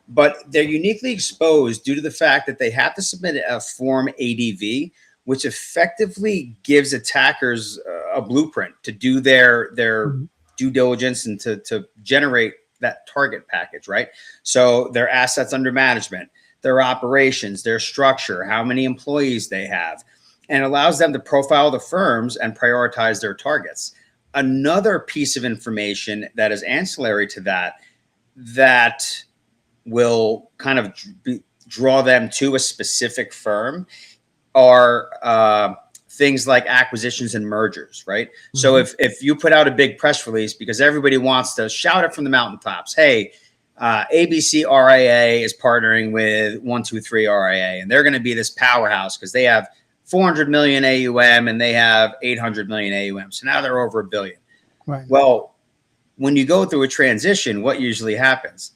But they're uniquely exposed due to the fact that they have to submit a form ADV, which effectively gives attackers a blueprint to do their due diligence and to generate that target package, right? So their assets under management, their operations, their structure, how many employees they have, and allows them to profile the firms and prioritize their targets. Another piece of information that is ancillary to that will kind of draw them to a specific firm are things like acquisitions and mergers, right? Mm-hmm. So if you put out a big press release because everybody wants to shout it from the mountaintops, hey, ABC RIA is partnering with 123 RIA, and they're going to be this powerhouse because they have 400 million AUM and they have 800 million AUM. So now they're over $1 billion. Right. Well, when you go through a transition, what usually happens?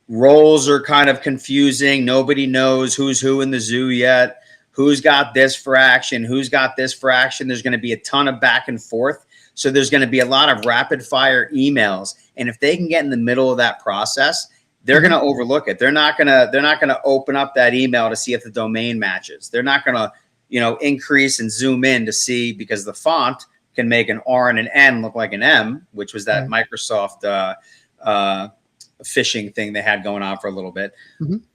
Roles are kind of confusing. Nobody knows who's who in the zoo yet. Who's got this for action? Who's got this for action? There's going to be a ton of back and forth. So there's going to be a lot of rapid fire emails. And if they can get in the middle of that process, they're going to overlook it. They're not going to open up that email to see if the domain matches. They're not going to, increase and zoom in to see, because the font can make an R and an N look like an M, which was that Microsoft phishing thing they had going on for a little bit.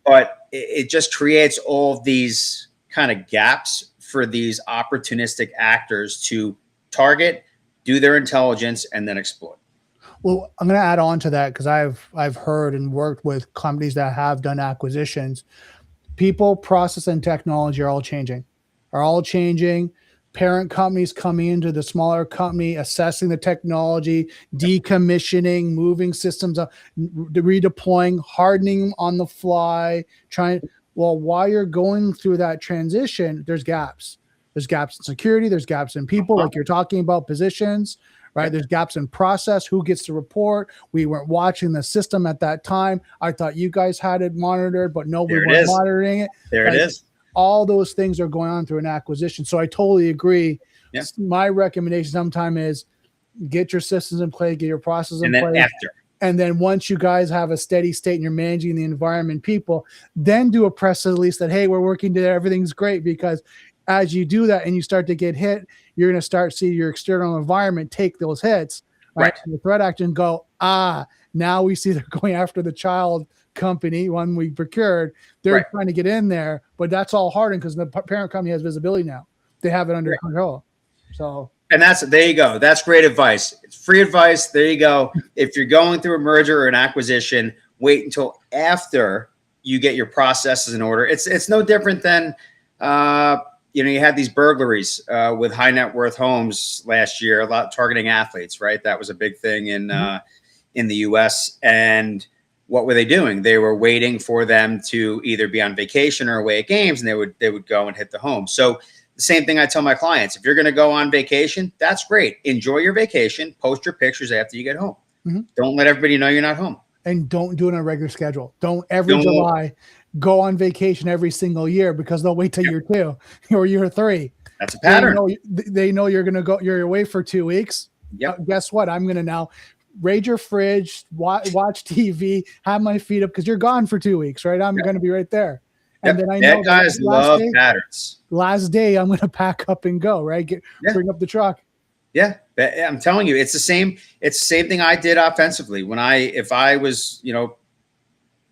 But it just creates all of these kind of gaps for these opportunistic actors to target, do their intelligence, and then exploit. Well, I'm going to add on to that because I've heard and worked with companies that have done acquisitions. People, process, and technology are all changing. Parent companies coming into the smaller company, assessing the technology, decommissioning, moving systems up, redeploying, hardening on the fly, while you're going through that transition, there's gaps. There's gaps in security. There's gaps in people, like you're talking about, positions, right? There's gaps in process. Who gets to report? We weren't watching the system at that time. I thought you guys had it monitored, but no, we weren't monitoring it. There it is. All those things are going on through an acquisition. So I totally agree. Yeah. My recommendation sometime is get your systems in place, get your processes in place. And then once you guys have a steady state and you're managing the environment, people, then do a press release that, hey, we're working together, everything's great. Because as you do that and you start to get hit, you're going to start seeing your external environment take those hits, right? The threat actor and go, now we see they're going after the child company, one we procured. They're trying to get in there, but that's all hardened because the parent company has visibility now. They have it under control. So, and there you go. That's great advice. It's free advice. There you go. If you're going through a merger or an acquisition, wait until after you get your processes in order. It's no different than, you had these burglaries with high net worth homes last year, a lot targeting athletes, right? That was a big thing in the US. And what were they doing? They were waiting for them to either be on vacation or away at games, and they would go and hit the home. So the same thing I tell my clients: if you're going to go on vacation, that's great. Enjoy your vacation. Post your pictures after you get home. Don't let everybody know you're not home. And don't do it on a regular schedule. Don't July go on vacation every single year, because they'll wait till year 2 or year 3. That's a pattern. They know you're going to go. You're away for 2 weeks. Guess what? I'm going to now raid your fridge, watch TV, have my feet up because you're gone for 2 weeks, right? I'm going to be right there. And then I know guys love patterns. Last day, I'm going to pack up and go, right? Bring up the truck. Yeah, I'm telling you, it's the same. It's the same thing I did offensively. If I was,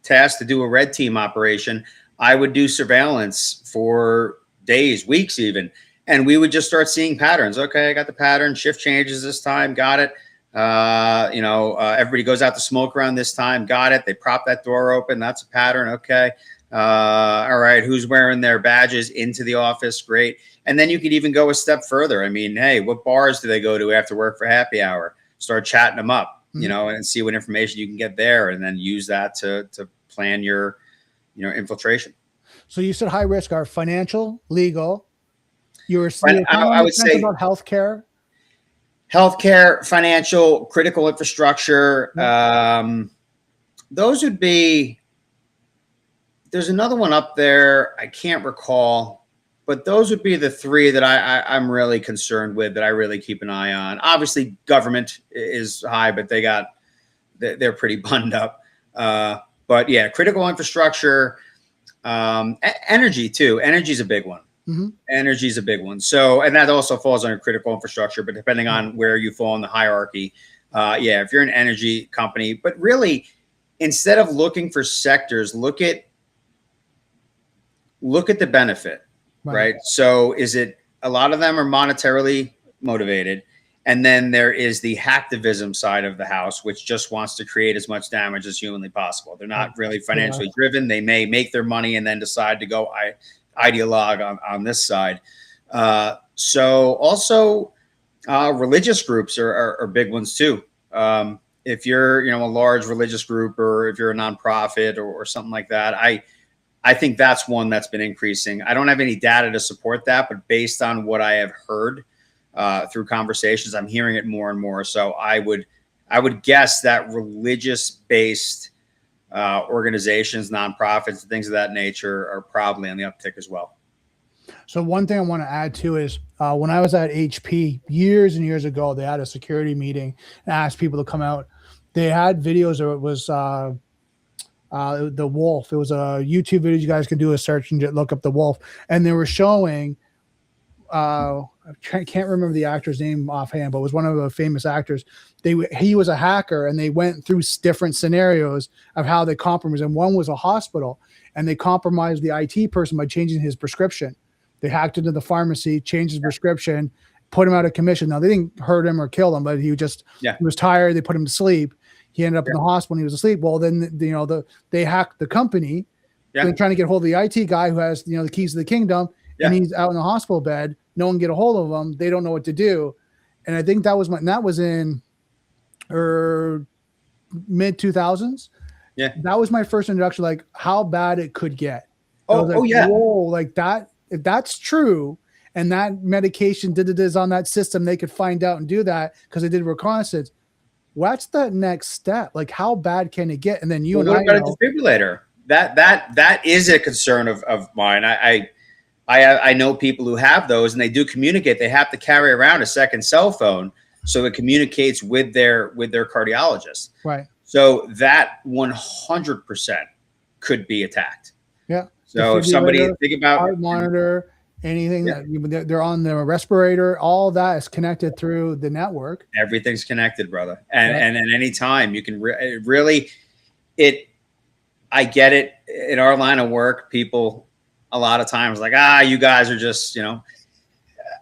tasked to do a red team operation, I would do surveillance for days, weeks even, and we would just start seeing patterns. Okay, I got the pattern. Shift changes this time. Got it. Everybody goes out to smoke around this time. Got it. They prop that door open. That's a pattern. Okay. All right. Who's wearing their badges into the office? Great. And then you could even go a step further. I mean, hey, what bars do they go to after work for happy hour? Start chatting them up, and see what information you can get there, and then use that to plan your, infiltration. So you said high risk are financial, legal. You were saying I would say about healthcare. Healthcare, financial, critical infrastructure. Those would be, there's another one up there. I can't recall, but those would be the 3 that I'm really concerned with, that I really keep an eye on. Obviously government is high, but they're pretty bundled up. But yeah, critical infrastructure, energy too. Energy is a big one. Energy is a big one. So, and that also falls under critical infrastructure, but depending on where you fall in the hierarchy, if you're an energy company, but really, instead of looking for sectors, look at the benefit, right? So a lot of them are monetarily motivated. And then there is the hacktivism side of the house, which just wants to create as much damage as humanly possible. They're not really financially driven. They may make their money and then decide to go ideologue on this side. So also religious groups are big ones too. If you're, a large religious group, or if you're a nonprofit or something like that, I think that's one that's been increasing. I don't have any data to support that, but based on what I have heard through conversations, I'm hearing it more and more. So I would guess that religious-based organizations, nonprofits, and things of that nature are probably on the uptick as well. So one thing I want to add too is when I was at HP years and years ago, they had a security meeting and asked people to come out. They had videos, or it was the wolf. It was a YouTube video. You guys can do a search and look up the wolf. And they were showing can't remember the actor's name offhand, but it was one of the famous actors. He was a hacker, and they went through different scenarios of how they compromised. And one was a hospital, and they compromised the IT person by changing his prescription. They hacked into the pharmacy, changed his prescription, put him out of commission. Now they didn't hurt him or kill him, but he was tired. They put him to sleep. He ended up in the hospital when he was asleep. Well, then they hacked the company. They're trying to get hold of the IT guy who has the keys to the kingdom. And he's out in the hospital bed. No one can get a hold of him. They don't know what to do. And I think that was in mid 2000s. Yeah. That was my first introduction, like how bad it could get. Whoa, like that, if that's true and that medication is on that system, they could find out and do that because they did reconnaissance. What's that next step? Like how bad can it get? And then what about a defibrillator? That is a concern of mine. I know people who have those, and they do communicate. They have to carry around a second cell phone so it communicates with their cardiologist. Right. So that 100% could be attacked. Yeah. So if somebody think about heart monitor, anything that they're on the respirator, all that is connected through the network. Everything's connected, brother. And at any time you can I get it. In our line of work, people a lot of times like, you guys are just,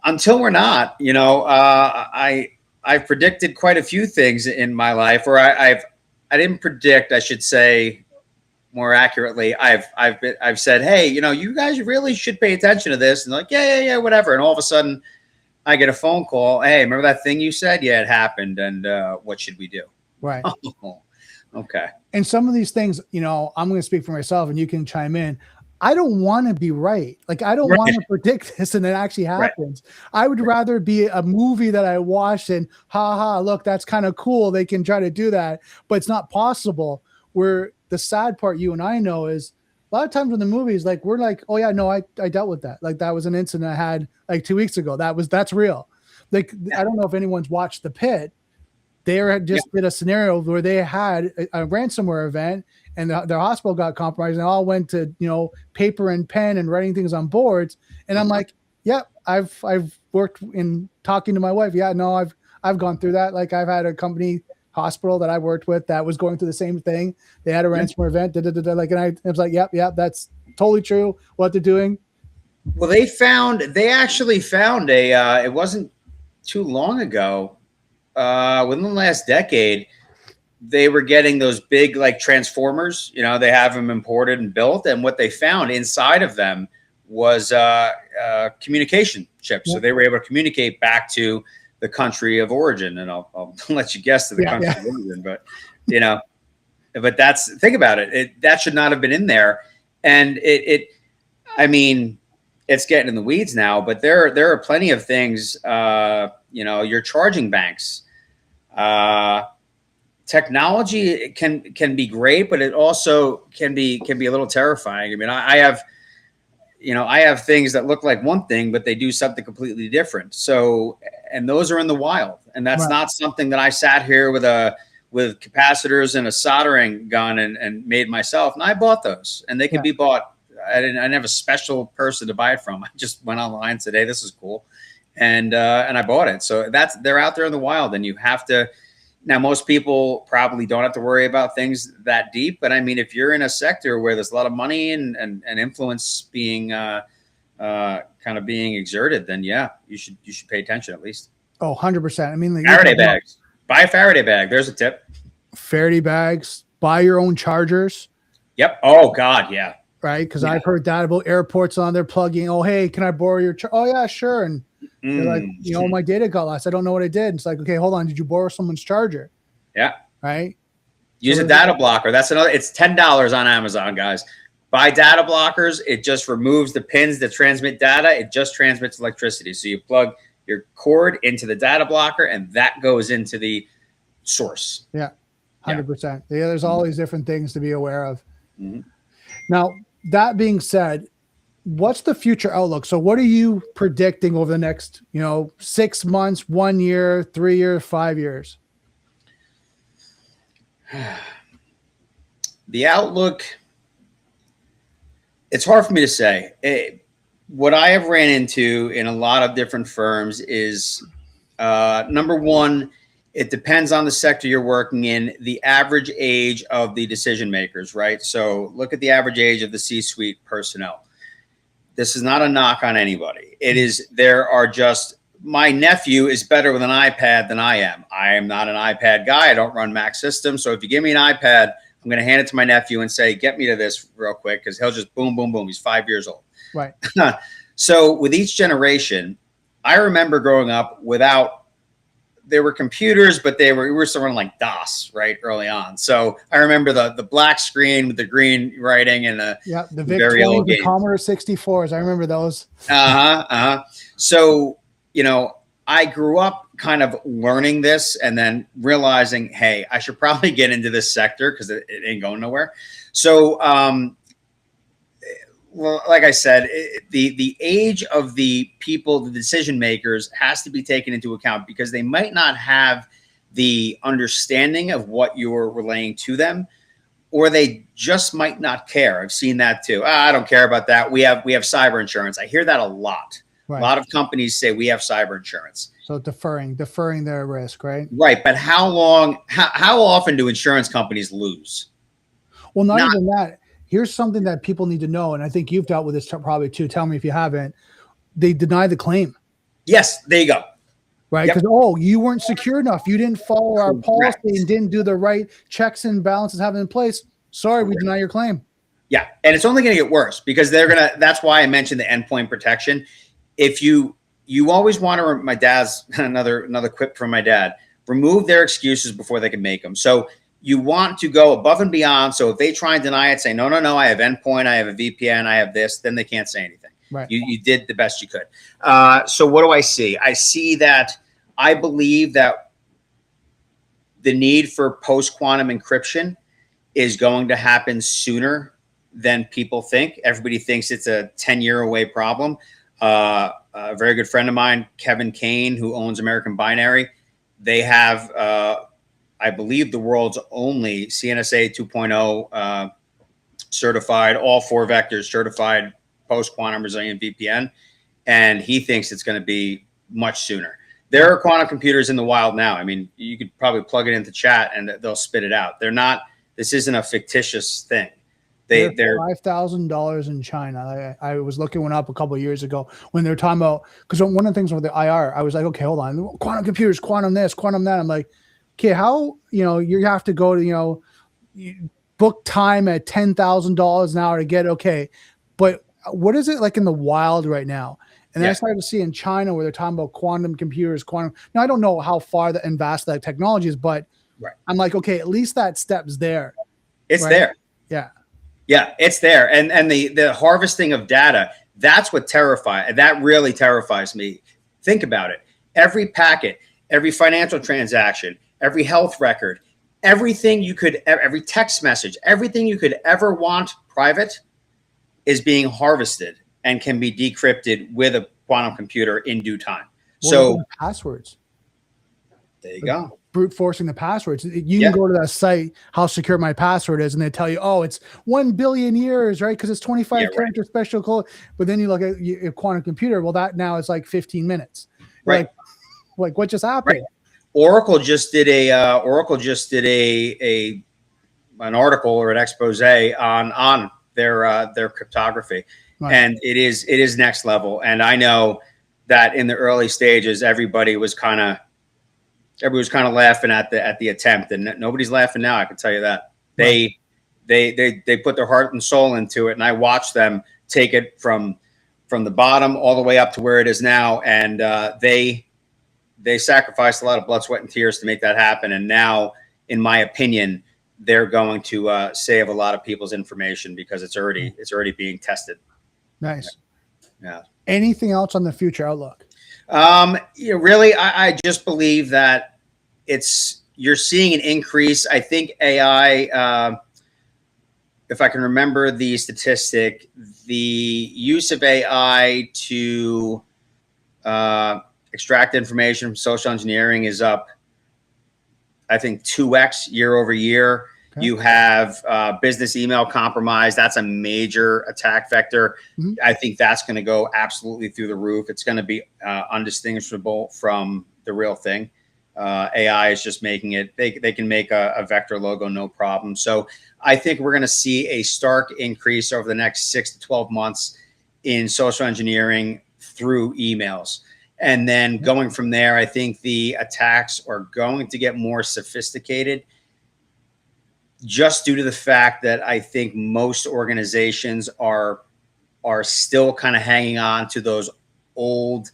until we're not, I've predicted quite a few things in my life, or I didn't predict, I should say more accurately. I've said, hey, you guys really should pay attention to this. And they're like, yeah, whatever. And all of a sudden I get a phone call. Hey, remember that thing you said? Yeah, it happened. And what should we do? Right. Oh, okay. And some of these things, I'm going to speak for myself and you can chime in. I don't want to be right. Like, I don't want to predict this and it actually happens. Right. I would rather be a movie that I watched and look, that's kind of cool. They can try to do that, but it's not possible. Where the sad part you and I know is a lot of times in the movies, like we're like, oh yeah, no, I dealt with that. Like that was an incident I had like 2 weeks ago. That's real. Like, I don't know if anyone's watched The Pit. They just did a scenario where they had a ransomware event and their hospital got compromised and they all went to, paper and pen and writing things on boards. And I'm like, yep, I've worked in talking to my wife. Yeah, no, I've gone through that. Like I've had a company hospital that I worked with that was going through the same thing. They had a ransomware event. Like, and I was like, yep, that's totally true. What they're doing. Well, they actually found it wasn't too long ago. Within the last decade, they were getting those big like transformers. They have them imported and built, and what they found inside of them was communication chips. So they were able to communicate back to the country of origin, and I'll let you guess to the country of origin. But but think about it. That should not have been in there, and I mean, it's getting in the weeds now. But there are plenty of things. Your charging banks. Technology can be great, but it also can be a little terrifying. I mean, I have things that look like one thing, but they do something completely different. So, and those are in the wild, and that's not something that I sat here with capacitors and a soldering gun and made myself. And I bought those, and they can be bought. I didn't have a special person to buy it from. I just went online and said, hey, this is cool. And I bought it. So they're out there in the wild, and you have to. Now, most people probably don't have to worry about things that deep, but I mean, if you're in a sector where there's a lot of money and influence being kind of being exerted, then you should pay attention at least. Oh, 100%. I mean, like, Faraday bags. Buy a Faraday bag. There's a tip. Faraday bags. Buy your own chargers. Yep. Oh God, yeah. Right, because I've heard that about airports on their plugging. Oh, hey, can I borrow your? Oh, yeah, sure. And they're like, my data got lost. I don't know what I did. It's like, okay, hold on. Did you borrow someone's charger? Yeah. Right. Use a data blocker. That's another. It's $10 on Amazon, guys. Buy data blockers. It just removes the pins that transmit data. It just transmits electricity. So you plug your cord into the data blocker, and that goes into the source. Yeah, 100%. Yeah, there's all these different things to be aware of. Mm-hmm. Now, that being said, what's the future outlook? So what are you predicting over the next, 6 months, 1 year, 3 years, 5 years? The outlook, it's hard for me to say. what I have ran into in a lot of different firms is number one, it depends on the sector you're working in, the average age of the decision makers, right? So look at the average age of the C-suite personnel. This is not a knock on anybody. It is, there are just, my nephew is better with an iPad than I am. I am not an iPad guy. I don't run Mac systems. So if you give me an iPad, I'm going to hand it to my nephew and say, get me to this real quick, because he'll just boom, boom, boom. He's 5 years old. Right. So with each generation, I remember growing up without, there were computers, but we were still running like DOS, right, early on. So I remember the black screen with the green writing and the VIC very 20, old the game. Commodore 64s. I remember those. So, you know, I grew up kind of learning this and then realizing, hey, I should probably get into this sector because it ain't going nowhere. So, well, like I said, the age of the people, the decision makers, has to be taken into account, because they might not have the understanding of what you're relaying to them, or they just might not care. I've seen that too. I don't care about that. We have cyber insurance. I hear that a lot. Right. A lot of companies say we have cyber insurance. So deferring their risk, right? Right. But how often do insurance companies lose? Well, not even that. Here's something that people need to know, and I think you've dealt with this probably too. Tell me if you haven't. They deny the claim. Yes, there you go. Right, because you weren't secure enough. You didn't follow our policy and didn't do the right checks and balances having in place. Sorry, we deny your claim. Yeah, and it's only going to get worse, because they're gonna. That's why I mentioned the endpoint protection. If you always want to, my dad's another quip from my dad. Remove their excuses before they can make them. So you want to go above and beyond. So if they try and deny it, say, no, I have endpoint, I have a VPN, I have this, then they can't say anything. Right. You did the best you could. So what do I see? I see that I believe that the need for post-quantum encryption is going to happen sooner than people think. Everybody thinks it's a 10-year away problem. A very good friend of mine, Kevin Kane, who owns American Binary, they have I believe the world's only CNSA 2.0 certified, all 4 vectors certified post-quantum resilient VPN. And he thinks it's going to be much sooner. There are quantum computers in the wild now. I mean, you could probably plug it into chat and they'll spit it out. They're not, this isn't a fictitious thing. They're $5,000 in China. I was looking one up a couple of years ago when they were talking about, because one of the things with the IR, I was like, okay, hold on, quantum computers, quantum this, quantum that. I'm like, okay, how, you have to go to, book time at $10,000 an hour to get, okay. But what is it like in the wild right now? And then I started to see in China where they're talking about quantum computers, Now, I don't know how far and vast that technology is, but I'm like, okay, at least that step's there. It's there. Yeah. Yeah, it's there. And the harvesting of data, that's what that really terrifies me. Think about it. Every packet, every financial transaction, every health record, everything every text message, everything you could ever want private is being harvested and can be decrypted with a quantum computer in due time. So passwords. There you go. Brute forcing the passwords. You can go to that site, how secure my password is, and they tell you, oh, it's 1 billion years, right? Because it's 25 character special code. But then you look at a quantum computer. Well, that now is like 15 minutes. Right. Like what just happened? Right. Oracle just did an article or an expose on their cryptography. Right. And it is next level. And I know that in the early stages, everybody was kind of laughing at the attempt, and nobody's laughing now. I can tell you that. Right. They put their heart and soul into it, and I watched them take it from the bottom all the way up to where it is now. And they sacrificed a lot of blood, sweat, and tears to make that happen. And now, in my opinion, they're going to save a lot of people's information because it's already being tested. Nice. Yeah. Anything else on the future outlook? Really, I just believe that you're seeing an increase. I think AI, if I can remember the statistic, the use of AI to extract information from social engineering is up, I think, 2x year over year. Okay. You have business email compromise. That's a major attack vector. Mhm. I think that's going to go absolutely through the roof. It's going to be undistinguishable from the real thing. AI is just making it, they can make a vector logo, no problem. So I think we're going to see a stark increase over the next 6 to 12 months in social engineering through emails. And then going from there, I think the attacks are going to get more sophisticated, just due to the fact that I think most organizations are still kind of hanging on to those old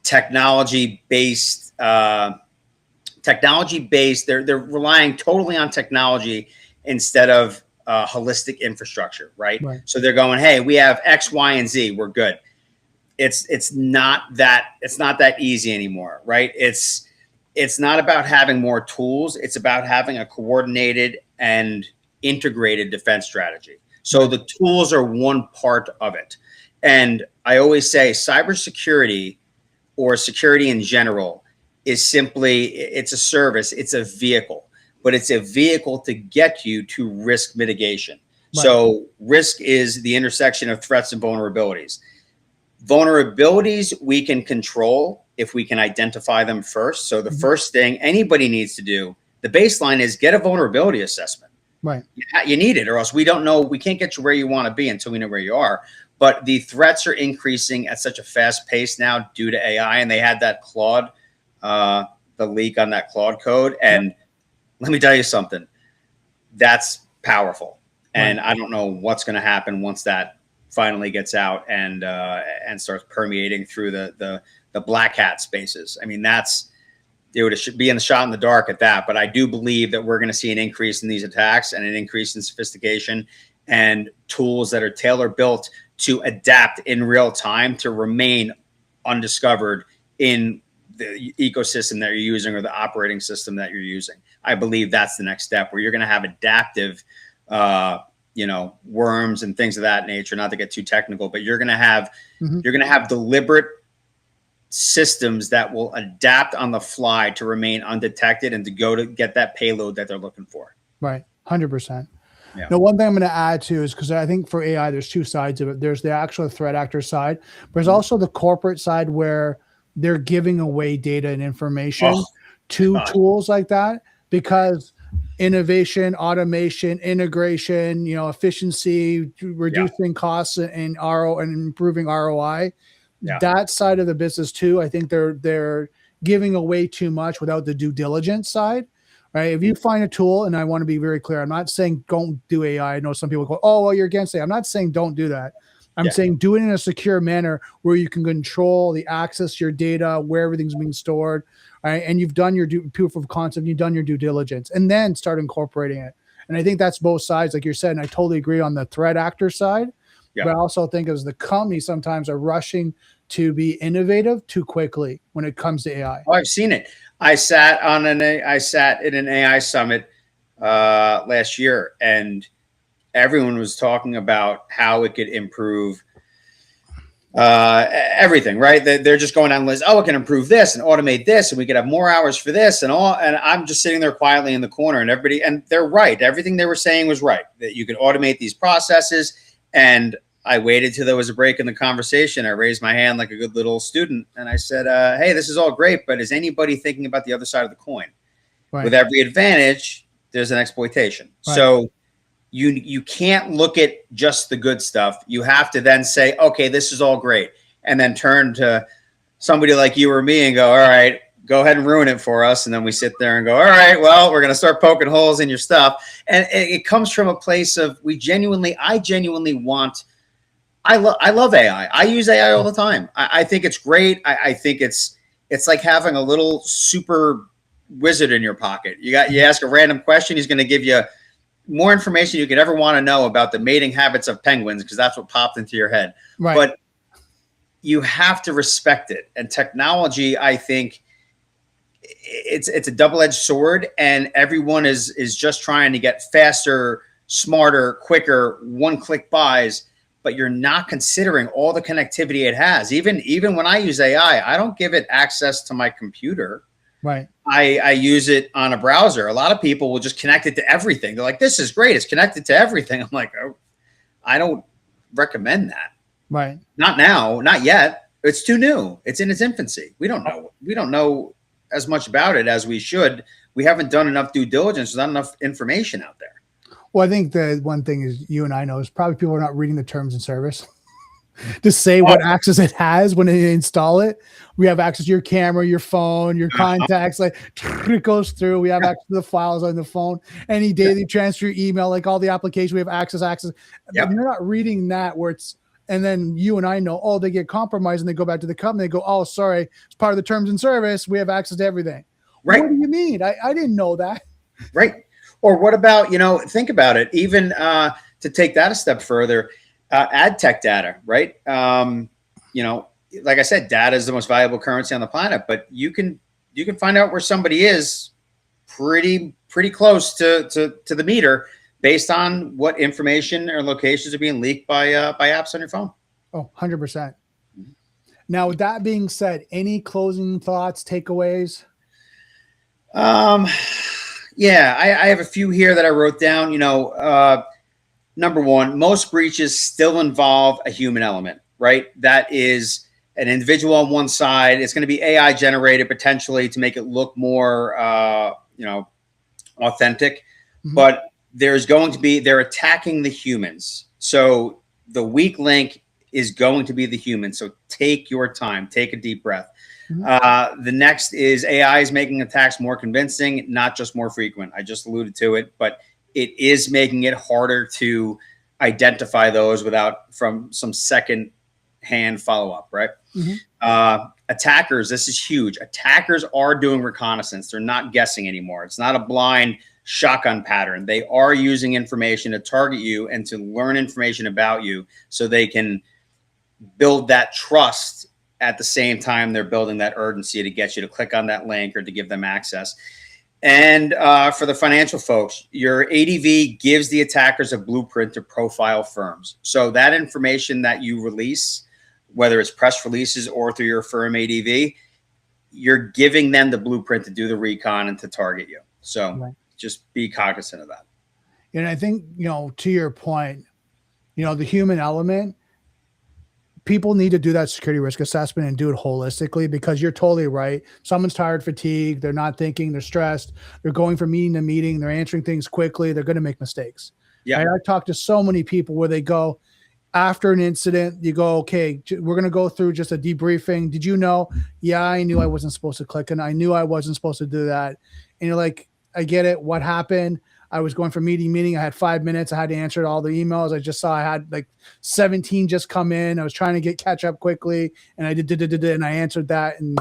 technology based. They're relying totally on technology instead of holistic infrastructure, right? So they're going, hey, we have X, Y, and Z, we're good. It's not that easy anymore, right? It's not about having more tools. It's about having a coordinated and integrated defense strategy. So the tools are one part of it. And I always say cybersecurity, or security in general, is simply, it's a service, it's a vehicle, but it's a vehicle to get you to risk mitigation. So risk is the intersection of threats and vulnerabilities. Vulnerabilities we can control if we can identify them first. So the first thing anybody needs to do, the baseline, is get a vulnerability assessment. You need it, or else we don't know, we can't get you where you want to be until we know where you are. But the threats are increasing at such a fast pace now due to AI, and they had that Claude, the leak on that Claude code. And let me tell you something, that's powerful. And I don't know what's going to happen once that finally gets out and starts permeating through the black hat spaces. I mean, it would be in the shot in the dark at that. But I do believe that we're going to see an increase in these attacks and an increase in sophistication and tools that are tailor built to adapt in real time to remain undiscovered in the ecosystem that you're using or the operating system that you're using. I believe that's the next step, where you're going to have adaptive, worms and things of that nature. Not to get too technical, but you're going to have deliberate systems that will adapt on the fly to remain undetected and to go to get that payload that they're looking for. 100%. Yeah. Now, one thing I'm going to add too is, because I think for AI, there's two sides of it. There's the actual threat actor side, but there's also the corporate side where they're giving away data and information to tools like that, because innovation, automation, integration, efficiency, reducing costs and improving ROI. That side of the business too, I think they're giving away too much without the due diligence side. Right? If you find a tool, and I want to be very clear, I'm not saying don't do AI. I know some people go, oh, well, you're against it. I'm not saying don't do that. I'm saying do it in a secure manner where you can control the access to your data, where everything's being stored, right? And you've done your proof of concept, you've done your due diligence, and then start incorporating it. And I think that's both sides, like you said, and I totally agree on the threat actor side. But I also think as the company sometimes are rushing to be innovative too quickly when it comes to AI. Oh, I've seen it. I sat in an AI summit last year, and everyone was talking about how it could improve everything, right? They're just going down the list. Oh, it can improve this and automate this, and we could have more hours for this and all. And I'm just sitting there quietly in the corner, and everybody, and they're right. Everything they were saying was right, that you can automate these processes. And I waited till there was a break in the conversation. I raised my hand like a good little student, and I said, hey, this is all great, but is anybody thinking about the other side of the coin? With every advantage, there's an exploitation. So you can't look at just the good stuff. You have to then say, okay, this is all great, and then turn to somebody like you or me and go, all right, go ahead and ruin it for us. And then we sit there and go, all right, well, we're going to start poking holes in your stuff. And it comes from a place of I genuinely want, I love AI. I use AI all the time. I think it's great. I think it's like having a little super wizard in your pocket. You ask a random question, he's going to give you more information you could ever want to know about the mating habits of penguins, because that's what popped into your head. But you have to respect it. And technology, I think it's a double-edged sword, and everyone is just trying to get faster, smarter, quicker, one-click buys. But you're not considering all the connectivity it has. Even when I use AI, I don't give it access to my computer. Right. I use it on a browser. A lot of people will just connect it to everything. They're like, this is great. It's connected to everything. I'm like, oh, I don't recommend that. Right. Not now, not yet. It's too new. It's in its infancy. We don't know. We don't know as much about it as we should. We haven't done enough due diligence. There's not enough information out there. Well, I think the one thing is you and I know is probably people are not reading the terms and service to say what access it has when they install it. We have access to your camera, your phone, your contacts, like it goes through. We have access to the files on the phone, any daily transfer, email, like all the applications, we have access. Yep. But you're not reading that where it's, and then you and I know, oh, they get compromised and they go back to the company. They go, oh, sorry, it's part of the terms and service. We have access to everything. Right. What do you mean? I didn't know that. Right. Or what about, think about it, even to take that a step further, ad tech data, right? Like I said, data is the most valuable currency on the planet, but you can find out where somebody is pretty close to the meter based on what information or locations are being leaked by apps on your phone. Oh, 100%. Now, with that being said, any closing thoughts, takeaways? Yeah, I have a few here that I wrote down. Number one, most breaches still involve a human element, right? That is an individual on one side. It's going to be AI generated potentially to make it look more, authentic, but they're attacking the humans. So the weak link is going to be the human. So take your time, take a deep breath. The next is AI is making attacks more convincing, not just more frequent. I just alluded to it, but it is making it harder to identify those from some second hand follow-up, right? Attackers, this is huge. Attackers are doing reconnaissance. They're not guessing anymore. It's not a blind shotgun pattern. They are using information to target you and to learn information about you so they can build that trust. At the same time, they're building that urgency to get you to click on that link or to give them access. And for the financial folks, your ADV gives the attackers a blueprint to profile firms. So that information that you release, whether it's press releases or through your firm ADV, you're giving them the blueprint to do the recon and to target you. So just be cognizant of that. And I think, to your point, the human element, people need to do that security risk assessment and do it holistically, because you're totally right. Someone's tired, fatigued, they're not thinking, they're stressed, they're going from meeting to meeting, they're answering things quickly, they're going to make mistakes. Yeah. Right? I talked to so many people where they go after an incident, you go, okay, we're going to go through just a debriefing. Did you know? Yeah, I knew I wasn't supposed to click, and I knew I wasn't supposed to do that. And you're like, I get it. What happened? I was going from meeting to meeting. I had 5 minutes. I had to answer all the emails. I just saw I had like 17 just come in. I was trying to catch up quickly, and I did, and I answered that, and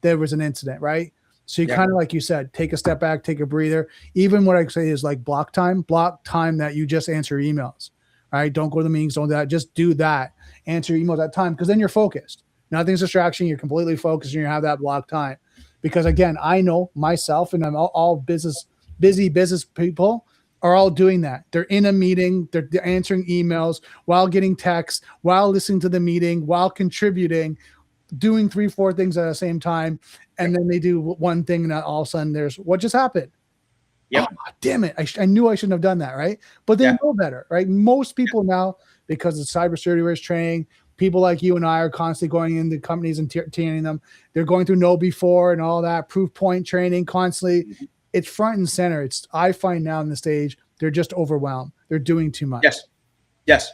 there was an incident, right? So you kind of, like you said, take a step back, take a breather. Even what I say is like block time that you just answer emails. All right, don't go to the meetings, don't do that. Just do that. Answer your emails at time, because then you're focused. Nothing's distraction. You're completely focused, and you have that block time. Because again, I know myself, and I'm all busy business people are all doing that. They're in a meeting, they're answering emails while getting texts, while listening to the meeting, while contributing, doing 3-4 things at the same time. And then they do one thing, and all of a sudden there's what just happened. Yeah, oh, damn it. I knew I shouldn't have done that. Right. But they know better, right? Most people now, because of cybersecurity risk training, people like you and I are constantly going into companies and training them. They're going through know before and all that proof point training constantly. It's front and center. I find now in the stage, they're just overwhelmed. They're doing too much. Yes.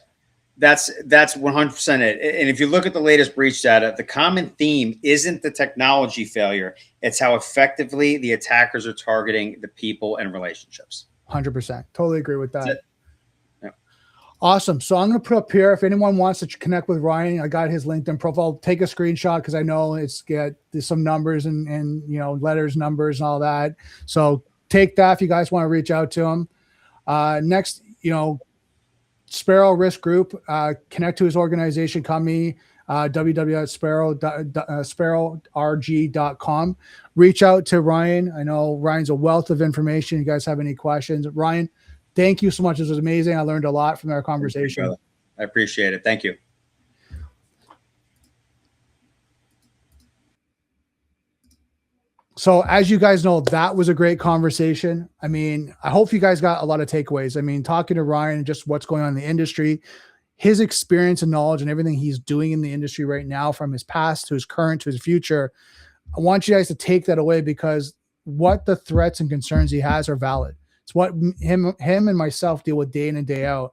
That's 100% it. And if you look at the latest breach data, the common theme isn't the technology failure. It's how effectively the attackers are targeting the people and relationships. 100%. Totally agree with that. Yeah. Awesome. So I'm going to put up here, if anyone wants to connect with Ryan, I got his LinkedIn profile. Take a screenshot, because I know there's some numbers and letters, numbers, and all that. So take that if you guys want to reach out to him. Next, Sparrow Risk Group, connect to his organization company, www.sparrowrg.com. Reach out to Ryan. I know Ryan's a wealth of information. You guys have any questions? Ryan, thank you so much. This was amazing. I learned a lot from our conversation. I appreciate it. Thank you. So as you guys know, that was a great conversation. I mean, I hope you guys got a lot of takeaways. I mean, talking to Ryan and just what's going on in the industry, his experience and knowledge and everything he's doing in the industry right now, from his past to his current to his future. I want you guys to take that away, because what the threats and concerns he has are valid. It's what him and myself deal with day in and day out.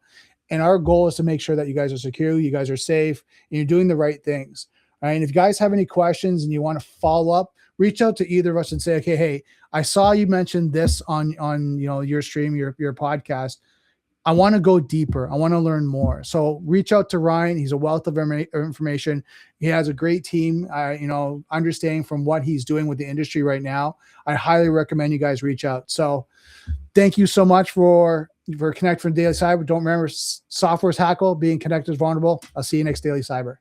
And our goal is to make sure that you guys are secure, you guys are safe, and you're doing the right things. All right. And if you guys have any questions and you want to follow up, reach out to either of us and say, okay, hey, I saw you mentioned this on your stream, your podcast. I want to go deeper. I want to learn more. So reach out to Ryan. He's a wealth of information. He has a great team, understanding from what he's doing with the industry right now. I highly recommend you guys reach out. So thank you so much for connecting from Daily Cyber. Don't remember, software's hackle, being connected is vulnerable. I'll see you next Daily Cyber.